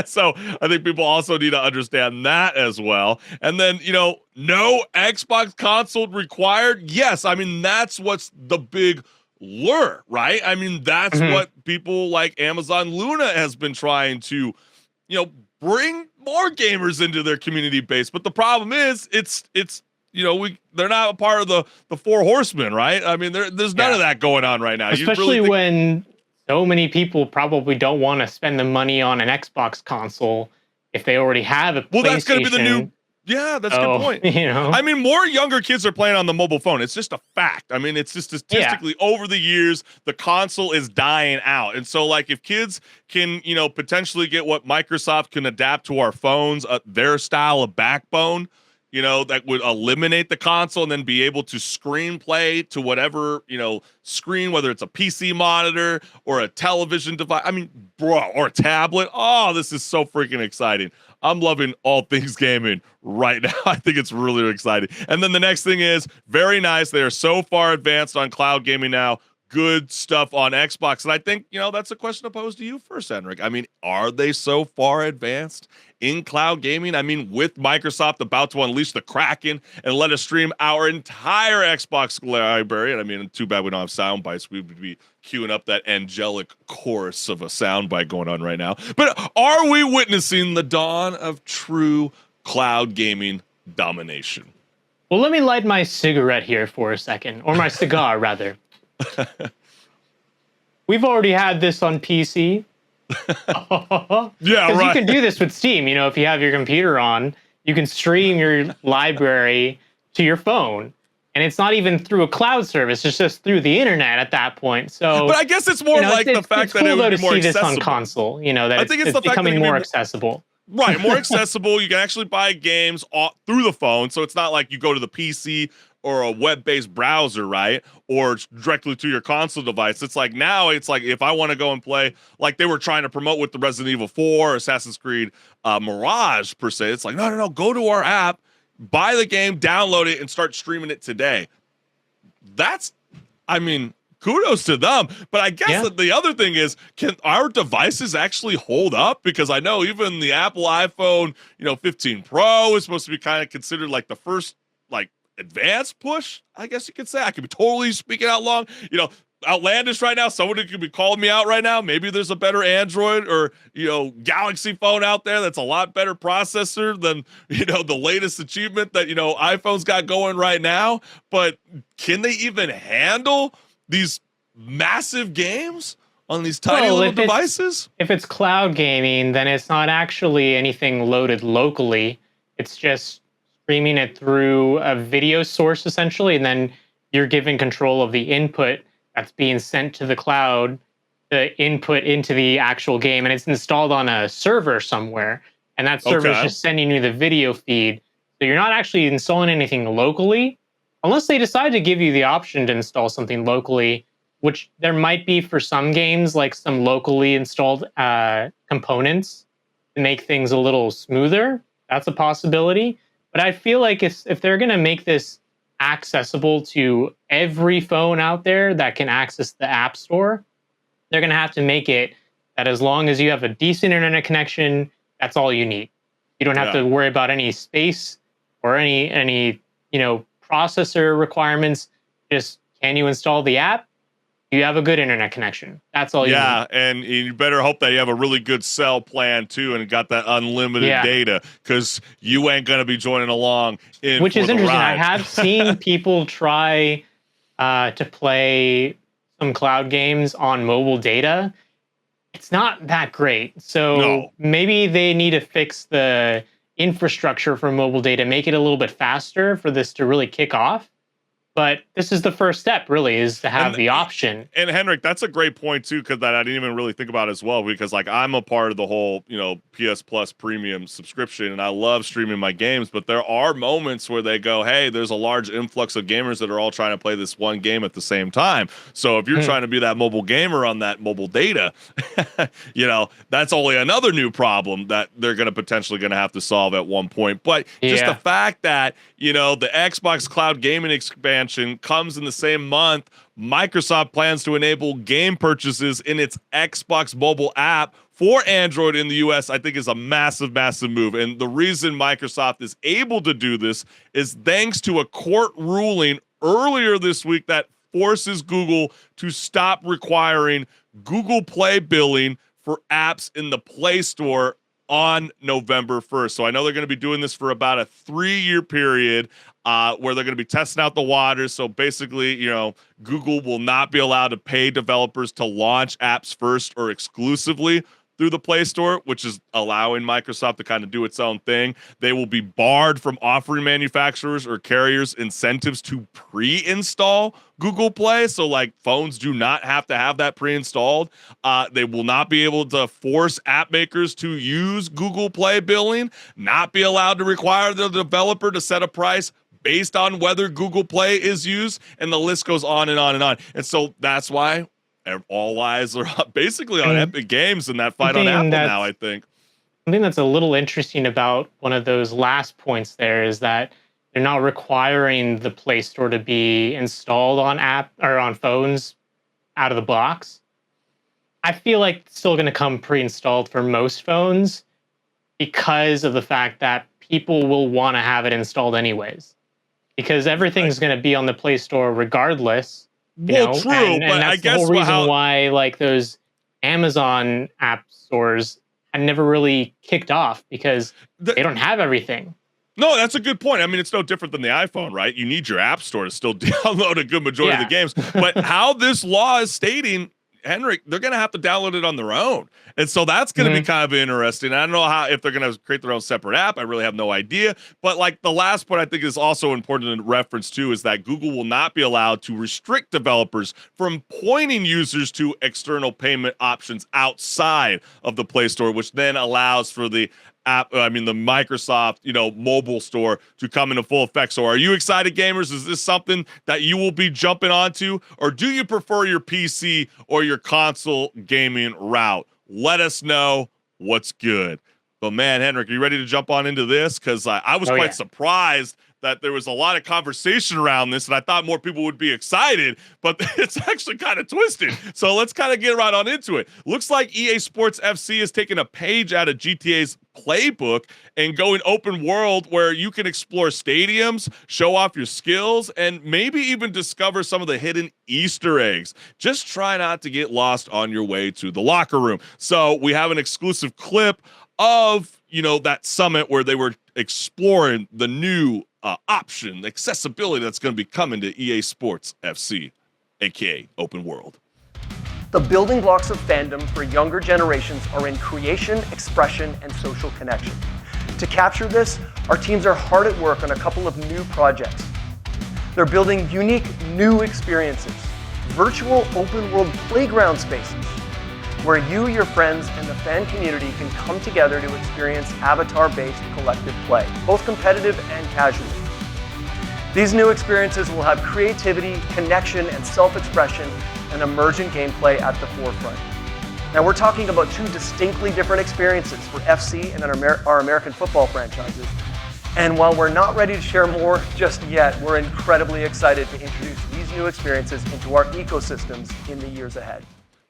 So I think people also need to understand that as well. And then, no Xbox console required. Yes. I mean, that's what's the big lure, right? I mean, that's what people like Amazon Luna has been trying to, bring more gamers into their community base. But the problem is they're not a part of the Four Horsemen, right? I mean, there's none of that going on right now. Especially when so many people probably don't want to spend the money on an Xbox console if they already have a PlayStation. Well, that's going to be the new. Yeah, that's a good point. I mean, more younger kids are playing on the mobile phone. It's just a fact. I mean, it's just statistically over the years, the console is dying out. And so, like, if kids can, potentially get what Microsoft can adapt to our phones, their style of backbone, that would eliminate the console and then be able to screen play to whatever, screen, whether it's a PC monitor or a television device. I mean, or a tablet. Oh, this is so freaking exciting. I'm loving all things gaming right now. I think it's really exciting. And then the next thing is very nice. They are so far advanced on cloud gaming now. Good stuff on Xbox. And I think, that's a question to pose to you first, HenricK. I mean, are they so far advanced in cloud gaming? I mean, with Microsoft about to unleash the Kraken and let us stream our entire Xbox library. And I mean, too bad we don't have sound bites. We would be queuing up that angelic chorus of a sound bite going on right now. But are we witnessing the dawn of true cloud gaming domination? Well, let me light my cigarette here for a second, or my cigar, rather. We've already had this on PC. Yeah, right. You can do this with Steam. If you have your computer on, you can stream your library to your phone. And it's not even through a cloud service. It's just through the internet at that point. So, but I guess it's more like the fact that it would be more accessible. This on console. That it's becoming more accessible. Right, more accessible. You can actually buy games through the phone. So it's not like you go to the PC or a web-based browser, right? Or directly to your console device. It's like now it's like if I want to go and play, like they were trying to promote with the Resident Evil 4, Assassin's Creed Mirage per se. It's like, no, go to our app, buy the game, download it, and start streaming it today. Kudos to them. But I guess that the other thing is, can our devices actually hold up? Because I know even the Apple iPhone, 15 Pro is supposed to be kind of considered like the first, like, advanced push, I guess you could say. I could be totally speaking out long, outlandish right now. Someone could be calling me out right now. Maybe there's a better Android or, Galaxy phone out there that's a lot better processor than, the latest achievement that, iPhone's got going right now. But can they even handle these massive games on these tiny little devices? If it's cloud gaming, then it's not actually anything loaded locally. It's just streaming it through a video source essentially, and then you're given control of the input that's being sent to the cloud, the input into the actual game, and it's installed on a server somewhere, and that server is just sending you the video feed. So you're not actually installing anything locally, unless they decide to give you the option to install something locally, which there might be for some games, like some locally installed components to make things a little smoother. That's a possibility. But I feel like if they're going to make this accessible to every phone out there that can access the App Store, they're going to have to make it that as long as you have a decent internet connection, that's all you need. You don't have to worry about any space or any processor requirements. Just, can you install the app? You have a good internet connection. That's all you need. Yeah, and you better hope that you have a really good cell plan too and got that unlimited data, because you ain't going to be joining along Which is interesting. I have seen people try to play some cloud games on mobile data. It's not that great. So maybe they need to fix the infrastructure for mobile data, make it a little bit faster for this to really kick off. But this is the first step, really, is to have the option. And HenricK, that's a great point too, because that I didn't even really think about as well. Because like I'm a part of the whole, PS Plus premium subscription, and I love streaming my games. But there are moments where they go, "Hey, there's a large influx of gamers that are all trying to play this one game at the same time." So if you're trying to be that mobile gamer on that mobile data, that's only another new problem that they're going to have to solve at one point. But just the fact that the Xbox Cloud Gaming expansion comes in the same month, Microsoft plans to enable game purchases in its Xbox mobile app for Android in the US, I think is a massive, massive move. And the reason Microsoft is able to do this is thanks to a court ruling earlier this week that forces Google to stop requiring Google Play billing for apps in the Play Store on November 1st. So I know they're going to be doing this for about a 3-year period where they're going to be testing out the waters. So basically, Google will not be allowed to pay developers to launch apps first or exclusively through the Play Store, which is allowing Microsoft to kind of do its own thing. They will be barred from offering manufacturers or carriers incentives to pre-install Google Play. So like phones do not have to have that pre-installed. They will not be able to force app makers to use Google Play billing, not be allowed to require the developer to set a price based on whether Google Play is used, and the list goes on and on and on. And so that's why all eyes are basically on Epic Games in that fight on Apple now, I think. Something that's a little interesting about one of those last points there is that they're not requiring the Play Store to be installed on on phones out of the box. I feel like it's still going to come pre-installed for most phones because of the fact that people will want to have it installed anyways. Because everything's going to be on the Play Store regardless. True, and but that's I guess the whole reason why like those Amazon app stores had never really kicked off, because they don't have everything. No, that's a good point. I mean, it's no different than the iPhone, right? You need your app store to still download a good majority of the games. But how this law is stating, HenricK, they're going to have to download it on their own. And so that's going to be kind of interesting. I don't know if they're going to create their own separate app. I really have no idea. But like the last point I think is also important to reference too is that Google will not be allowed to restrict developers from pointing users to external payment options outside of the Play Store, which then allows for the the Microsoft, mobile store to come into full effect. So are you excited, gamers? Is this something that you will be jumping onto, or do you prefer your PC or your console gaming route? Let us know what's good. But man, HenricK, are you ready to jump on into this? Because I was quite surprised that there was a lot of conversation around this, and I thought more people would be excited, but it's actually kind of twisted. So let's kind of get right on into it. Looks like EA Sports FC is taking a page out of GTA's playbook and going open world where you can explore stadiums, show off your skills, and maybe even discover some of the hidden Easter eggs. Just try not to get lost on your way to the locker room. So we have an exclusive clip of, that summit where they were exploring the new option, accessibility that's going to be coming to EA Sports FC, aka open world. The building blocks of fandom for younger generations are in creation, expression, and social connection. To capture this, our teams are hard at work on a couple of new projects. They're building unique new experiences, virtual open world playground spaces, where you, your friends, and the fan community can come together to experience avatar-based collective play, both competitive and casual. These new experiences will have creativity, connection, and self-expression and emergent gameplay at the forefront. Now, we're talking about two distinctly different experiences for FC and our American football franchises. And while we're not ready to share more just yet, we're incredibly excited to introduce these new experiences into our ecosystems in the years ahead.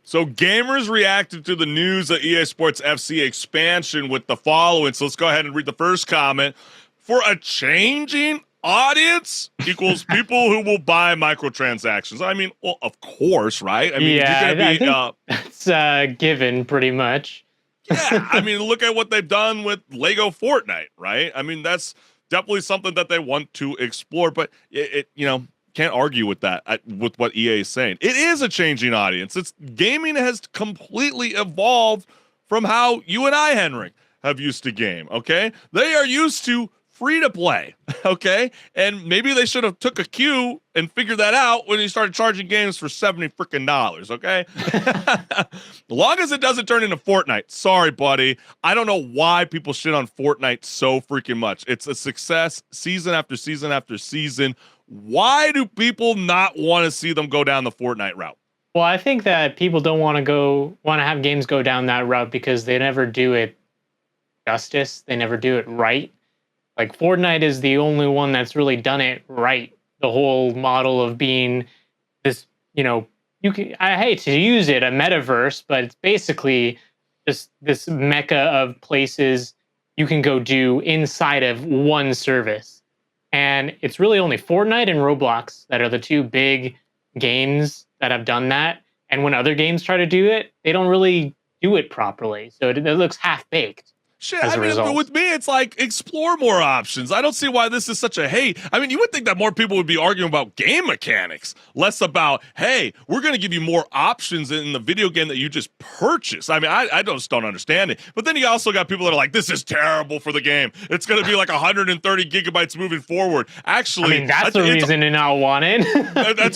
So gamers reacted to the news of EA Sports FC expansion with the following. So let's go ahead and read the first comment. For a changing audience equals people who will buy microtransactions. I mean, well, of course, right? I mean, yeah, you're gonna be, I think that's given pretty much. Yeah, I mean, look at what they've done with Lego Fortnite, right? I mean, that's definitely something that they want to explore, but it you know, can't argue with that, with what EA is saying. It is a changing audience. Gaming has completely evolved from how you and I, HenricK, have used to game, okay? They are used to free to play, okay? And maybe they should have took a cue and figured that out when you started charging games for $70, okay? As long as it doesn't turn into Fortnite. Sorry, buddy. I don't know why people shit on Fortnite so freaking much. It's a success season after season after season. Why do people not want to see them go down the Fortnite route? Well, I think that people don't want to have games go down that route because they never do it justice. They never do it right. Like Fortnite is the only one that's really done it right. The whole model of being this, you know, I hate to use it, a metaverse, but it's basically just this mecca of places you can go do inside of one service. And it's really only Fortnite and Roblox that are the two big games that have done that. And when other games try to do it, they don't really do it properly. So it looks half-baked. Shit, I mean, but with me, it's like, explore more options. I don't see why this is such a hate. I mean, you would think that more people would be arguing about game mechanics, less about, hey, we're going to give you more options in the video game that you just purchased. I mean, I just don't understand it. But then you also got people that are like, this is terrible for the game. It's going to be like 130 gigabytes moving forward. Actually, I mean, that's the reason to not want it. It's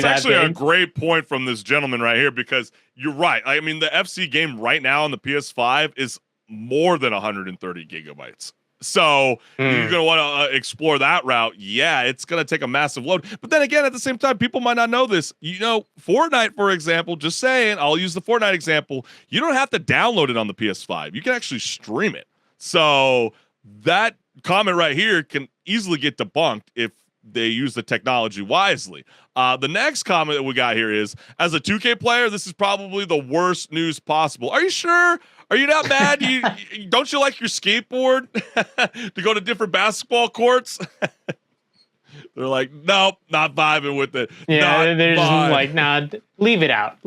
actually a great point from this gentleman right here, because you're right. I mean, the FC game right now on the PS5 is more than 130 gigabytes. So you're going to want to explore that route. Yeah, it's going to take a massive load. But then again, at the same time, people might not know this. You know, Fortnite, for example, just saying, I'll use the Fortnite example. You don't have to download it on the PS5. You can actually stream it. So that comment right here can easily get debunked if they use the technology wisely. The next comment that we got here is, as a 2K player, this is probably the worst news possible. Are you sure? Are you not mad? Don't you like your skateboard to go to different basketball courts? They're like, nope, not vibing with it. Yeah, they're just like, nah, leave it out,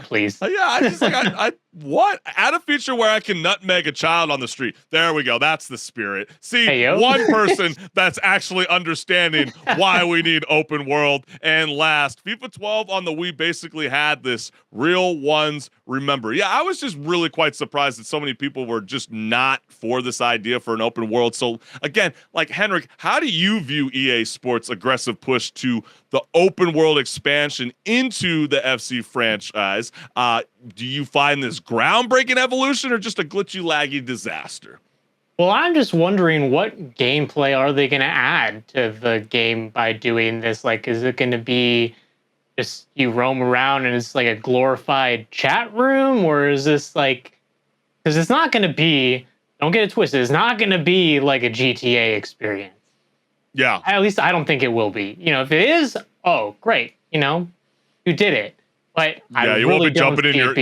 please. Yeah, I just like, what? Add a feature where I can nutmeg a child on the street. There we go. That's the spirit. See, hey, one person that's actually understanding why we need open world. And last, FIFA 12 on the Wii basically had this real ones remember. Yeah, I was just really quite surprised that so many people were just not for this idea for an open world. So again, like HenricK, how do you view EA Sports' aggressive push to the open world expansion into the FC franchise? Do you find this groundbreaking evolution or just a glitchy, laggy disaster? Well, I'm just wondering, what gameplay are they going to add to the game by doing this? Like, is it going to be just you roam around and it's like a glorified chat room? Or is this like, because it's not going to be, don't get it twisted, it's not going to be like a GTA experience. Yeah. At least I don't think it will be. You know, if it is, oh, great. You know, you did it. But yeah, you won't be jumping in your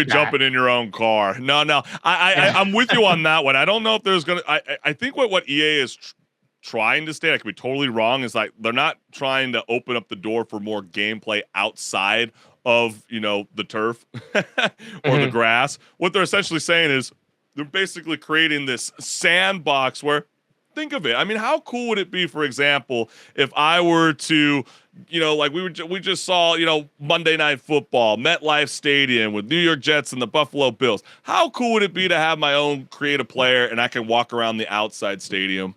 jumping in your own car. No. I'm with you on that one. I don't know if there's gonna. I think what EA is trying to state, I could be totally wrong, is like they're not trying to open up the door for more gameplay outside of, you know, the turf or the grass. What they're essentially saying is they're basically creating this sandbox where, think of it. I mean, how cool would it be, for example, if I were to, you know, like we just saw, you know, Monday Night Football, MetLife Stadium with New York Jets and the Buffalo Bills. How cool would it be to have my own creative player and I can walk around the outside stadium?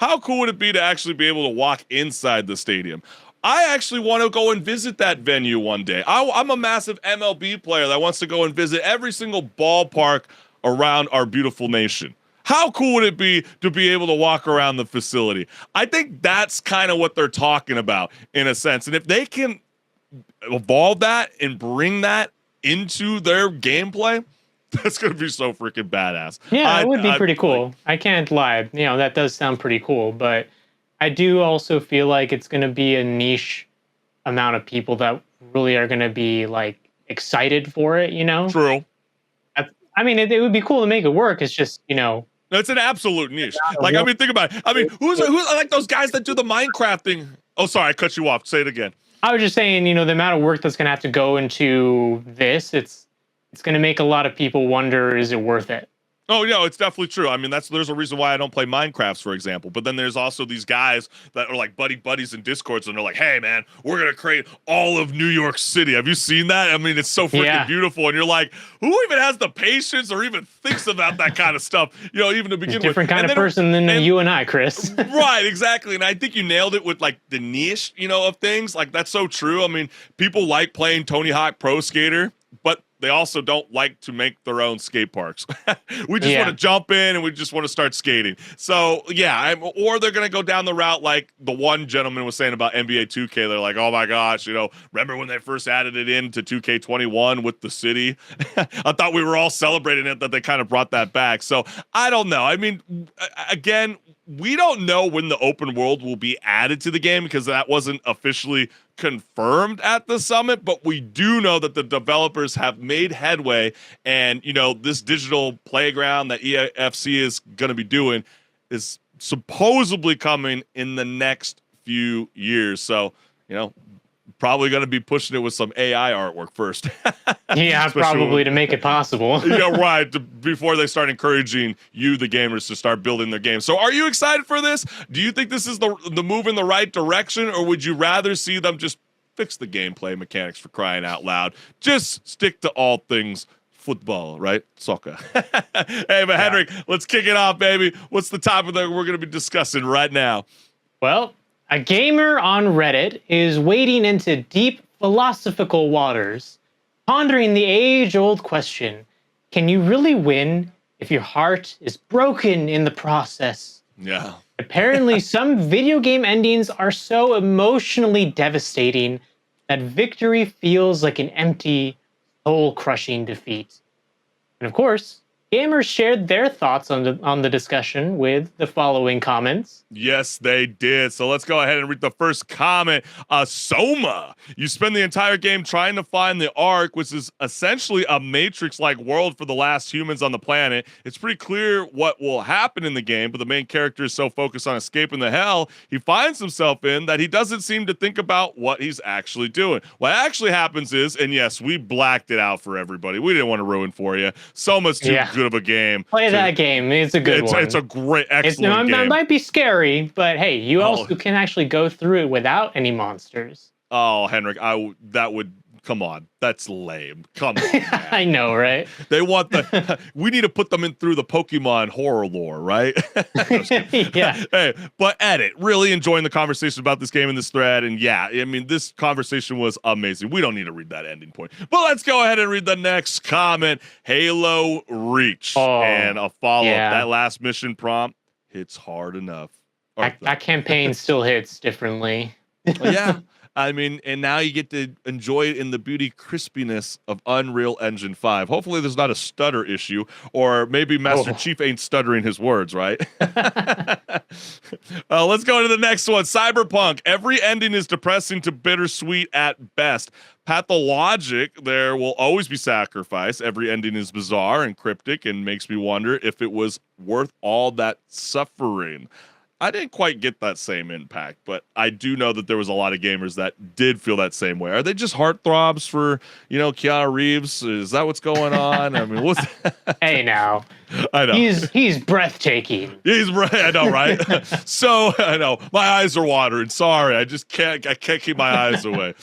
how cool would it be to actually be able to walk inside the stadium? I actually want to go and visit that venue one day. I'm a massive MLB player that wants to go and visit every single ballpark around our beautiful nation. How cool would it be to be able to walk around the facility? I think that's kind of what they're talking about in a sense. And if they can evolve that and bring that into their gameplay, that's going to be so freaking badass. Yeah, it would be pretty cool. I can't lie. That does sound pretty cool, but I do also feel like it's going to be a niche amount of people that really are going to be like excited for it, True. I mean, it would be cool to make it work. It's just, It's an absolute niche. Like, I mean, think about it. I mean, who's like those guys that do the Minecraft thing? Oh, sorry, I cut you off. Say it again. I was just saying, the amount of work that's going to have to go into this, it's going to make a lot of people wonder, is it worth it? Oh, yeah, it's definitely true. I mean, there's a reason why I don't play Minecraft, for example. But then there's also these guys that are like buddies in Discords, and they're like, hey, man, we're going to create all of New York City. Have you seen that? I mean, it's so freaking beautiful. And you're like, who even has the patience or even thinks about that kind of stuff, even to begin with? Different kind of person than you and I, Chris. Right, exactly. And I think you nailed it with like the niche, of things. Like, that's so true. I mean, people like playing Tony Hawk Pro Skater, but they also don't like to make their own skate parks. We just want to jump in and we just want to start skating. So, yeah, or they're going to go down the route like the one gentleman was saying about NBA 2K. They're like, oh, my gosh, remember when they first added it into 2K21 with the city? I thought we were all celebrating it that they kind of brought that back. So, I don't know. I mean, again, we don't know when the open world will be added to the game because that wasn't officially confirmed at the summit, but we do know that the developers have made headway, and this digital playground that EFC is going to be doing is supposedly coming in the next few years. So probably going to be pushing it with some AI artwork first. Yeah, probably to make it possible. Yeah, right. Before they start encouraging you, the gamers, to start building their game. So are you excited for this? Do you think this is the move in the right direction, or would you rather see them just fix the gameplay mechanics, for crying out loud? Just stick to all things football, right? Soccer. Hey, but HenricK, let's kick it off, baby. What's the topic that we're going to be discussing right now? Well, a gamer on Reddit is wading into deep philosophical waters, pondering the age-old question, can you really win if your heart is broken in the process? Yeah. Apparently, some video game endings are so emotionally devastating that victory feels like an empty, soul-crushing defeat. And of course, gamers shared their thoughts on the discussion with the following comments. Yes, they did. So let's go ahead and read the first comment. Soma, you spend the entire game trying to find the Ark, which is essentially a Matrix-like world for the last humans on the planet. It's pretty clear what will happen in the game, but the main character is so focused on escaping the hell he finds himself in that he doesn't seem to think about what he's actually doing. What actually happens is, and yes, we blacked it out for everybody. We didn't want to ruin for you. Soma's too good of a game. Play that game. It's a good one. It's a great, excellent game. It might be scary, but hey, you also can actually go through it without any monsters. Oh, HenricK, that would, come on. That's lame. Come on, man. I know, right? They want we need to put them in through the Pokemon horror lore, right? Yeah. Hey, but edit, really enjoying the conversation about this game in this thread. And yeah, I mean, this conversation was amazing. We don't need to read that ending point, but let's go ahead and read the next comment. Halo Reach and a follow-up. That last mission prompt hits hard enough. That campaign still hits differently. Yeah. I mean, and now you get to enjoy it in the beauty crispiness of Unreal Engine 5. Hopefully there's not a stutter issue, or maybe Master Chief ain't stuttering his words, right? Let's go to the next one. Cyberpunk. Every ending is depressing to bittersweet at best. Pathologic, there will always be sacrifice. Every ending is bizarre and cryptic and makes me wonder if it was worth all that suffering. I didn't quite get that same impact, but I do know that there was a lot of gamers that did feel that same way. Are they just heartthrobs for, Keanu Reeves? Is that what's going on? I mean, Hey, now. I know. He's breathtaking. He's right. I know, right? So, I know. My eyes are watering. Sorry. I can't keep my eyes away.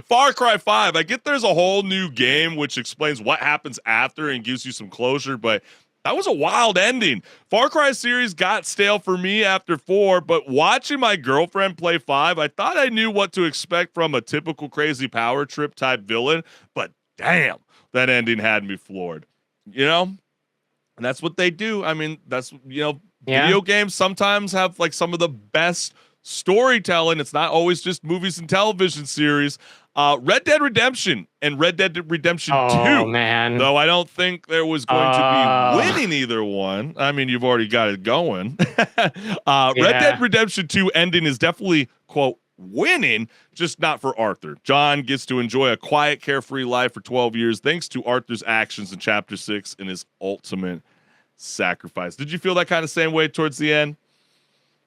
Far Cry 5. I get there's a whole new game which explains what happens after and gives you some closure, but That was a wild ending. Far Cry series got stale for me after 4, but watching my girlfriend play 5, I thought I knew what to expect from a typical crazy power trip type villain, but damn, that ending had me floored. You know? And that's what they do. I mean, that's, video games sometimes have like some of the best storytelling. It's not always just movies and television series. Red Dead Redemption and Red Dead Redemption 2. Man. Though I don't think there was going to be winning either one. I mean, you've already got it going. Red Dead Redemption 2 ending is definitely, quote, winning, just not for Arthur. John gets to enjoy a quiet, carefree life for 12 years thanks to Arthur's actions in Chapter 6 and his ultimate sacrifice. Did you feel that kind of same way towards the end?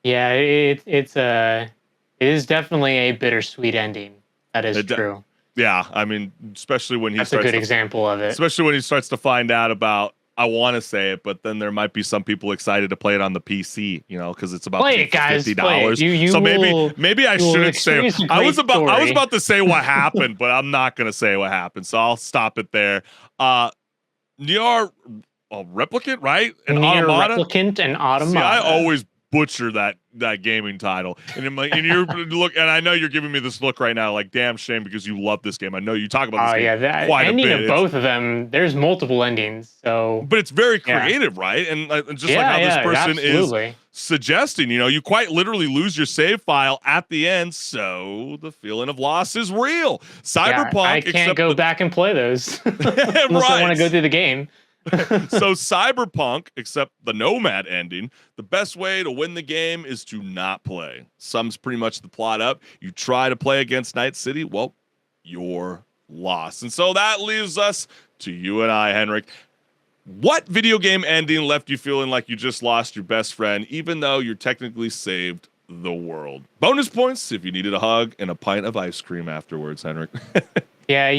Yeah, it is definitely a bittersweet ending. That is true. Yeah, I mean, especially when that's a good example of it. Especially when he starts to find out about. I want to say it, but then there might be some people excited to play it on the PC, because it's about $50. So maybe I shouldn't say. I was about to say what happened, but I'm not going to say what happened. So I'll stop it there. Nier Replicant, right? And Nier Replicant and Automata. See, I always butcher that gaming title, and you're look, and I know you're giving me this look right now, like damn shame because you love this game. I know you talk about this game quite a bit. Ending of both of them, there's multiple endings, so but it's very creative, right? And just like how this person absolutely. Is suggesting, you quite literally lose your save file at the end, so the feeling of loss is real. Cyberpunk, I can't go back and play those unless I want to go through the game. So Cyberpunk, except the Nomad ending, the best way to win the game is to not play. Sums pretty much the plot up. You try to play against Night City, well, you're lost. And so that leaves us to you and I, Henrik. What video game ending left you feeling like you just lost your best friend, even though you're technically saved the world? Bonus points if you needed a hug and a pint of ice cream afterwards, Henrik. Yeah,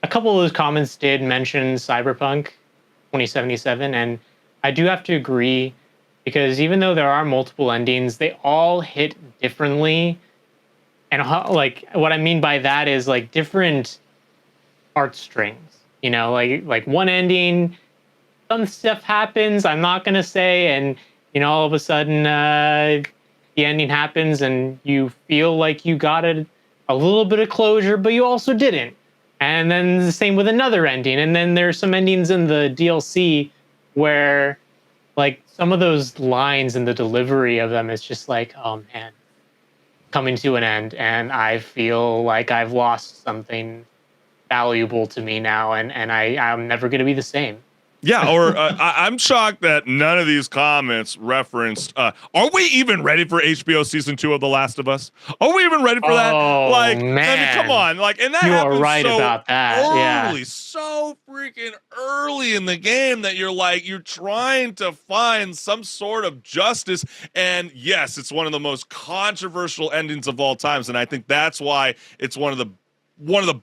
a couple of those comments did mention Cyberpunk 2077, and I do have to agree because even though there are multiple endings, they all hit differently. And what I mean by that is like different heartstrings. Like one ending, some stuff happens. I'm not gonna say, and all of a sudden the ending happens, and you feel like you got a little bit of closure, but you also didn't. And then the same with another ending. And then there's some endings in the DLC where like some of those lines and the delivery of them is just like, oh man, coming to an end. And I feel like I've lost something valuable to me now. And I'm never going to be the same. Yeah, or I'm shocked that none of these comments referenced, are we even ready for HBO season 2 of The Last of Us? Are we even ready for that? Like, man. I mean, come on. Like, and that you happens are right so about that. early, so freaking early in the game that you're trying to find some sort of justice. And yes, it's one of the most controversial endings of all times. And I think that's why it's one of the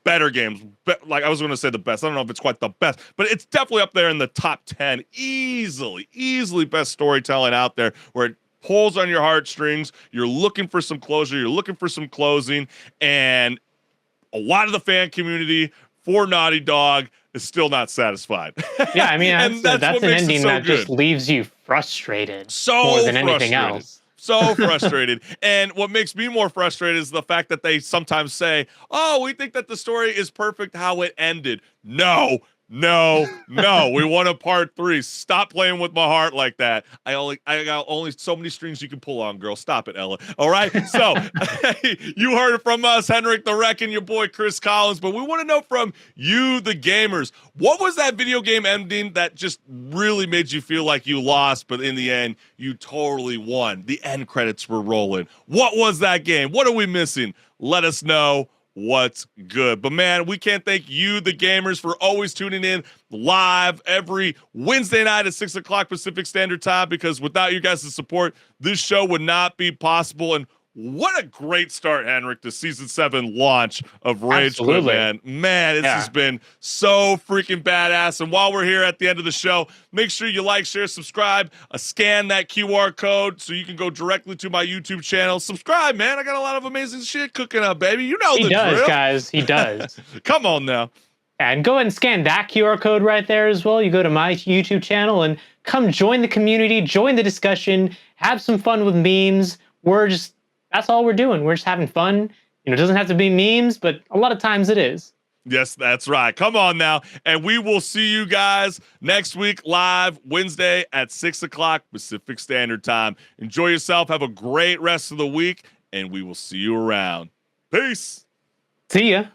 better games. Like I was going to say the best. I don't know if it's quite the best, but it's definitely up there in the top 10. Easily best storytelling out there, where it pulls on your heartstrings. You're looking for some closure. You're looking for some closing. And a lot of the fan community for Naughty Dog is still not satisfied. Yeah, I mean, that's an ending that just leaves you frustrated more than anything else. So frustrated. And what makes me more frustrated is the fact that they sometimes say, oh, we think that the story is perfect how it ended. No. We want a part 3. Stop playing with my heart like that. I got only so many strings you can pull on, girl. Stop it, Ella. All right. So you heard it from us, HenricK the Wreck, and your boy Chris Collins. But we want to know from you, the gamers, what was that video game ending that just really made you feel like you lost, but in the end you totally won? The end credits were rolling. What was that game? What are we missing? Let us know. What's good? But man, we can't thank you, the gamers, for always tuning in live every Wednesday night at 6 o'clock Pacific Standard Time, because without you guys' support, this show would not be possible. And what a great start, HenricK, to season 7 launch of Rage Quit, man. Man, it's just been so freaking badass. And while we're here at the end of the show, make sure you like, share, subscribe, scan that QR code so you can go directly to my YouTube channel. Subscribe, man. I got a lot of amazing shit cooking up, baby. You know the drill. He does, guys. He does. Come on now. And go ahead and scan that QR code right there as well. You go to my YouTube channel and come join the community, join the discussion, have some fun with memes. That's all we're doing. We're just having fun. It doesn't have to be memes, but a lot of times it is. Yes, that's right. Come on now. And we will see you guys next week live Wednesday at 6 o'clock Pacific Standard Time. Enjoy yourself. Have a great rest of the week, and we will see you around. Peace. See ya.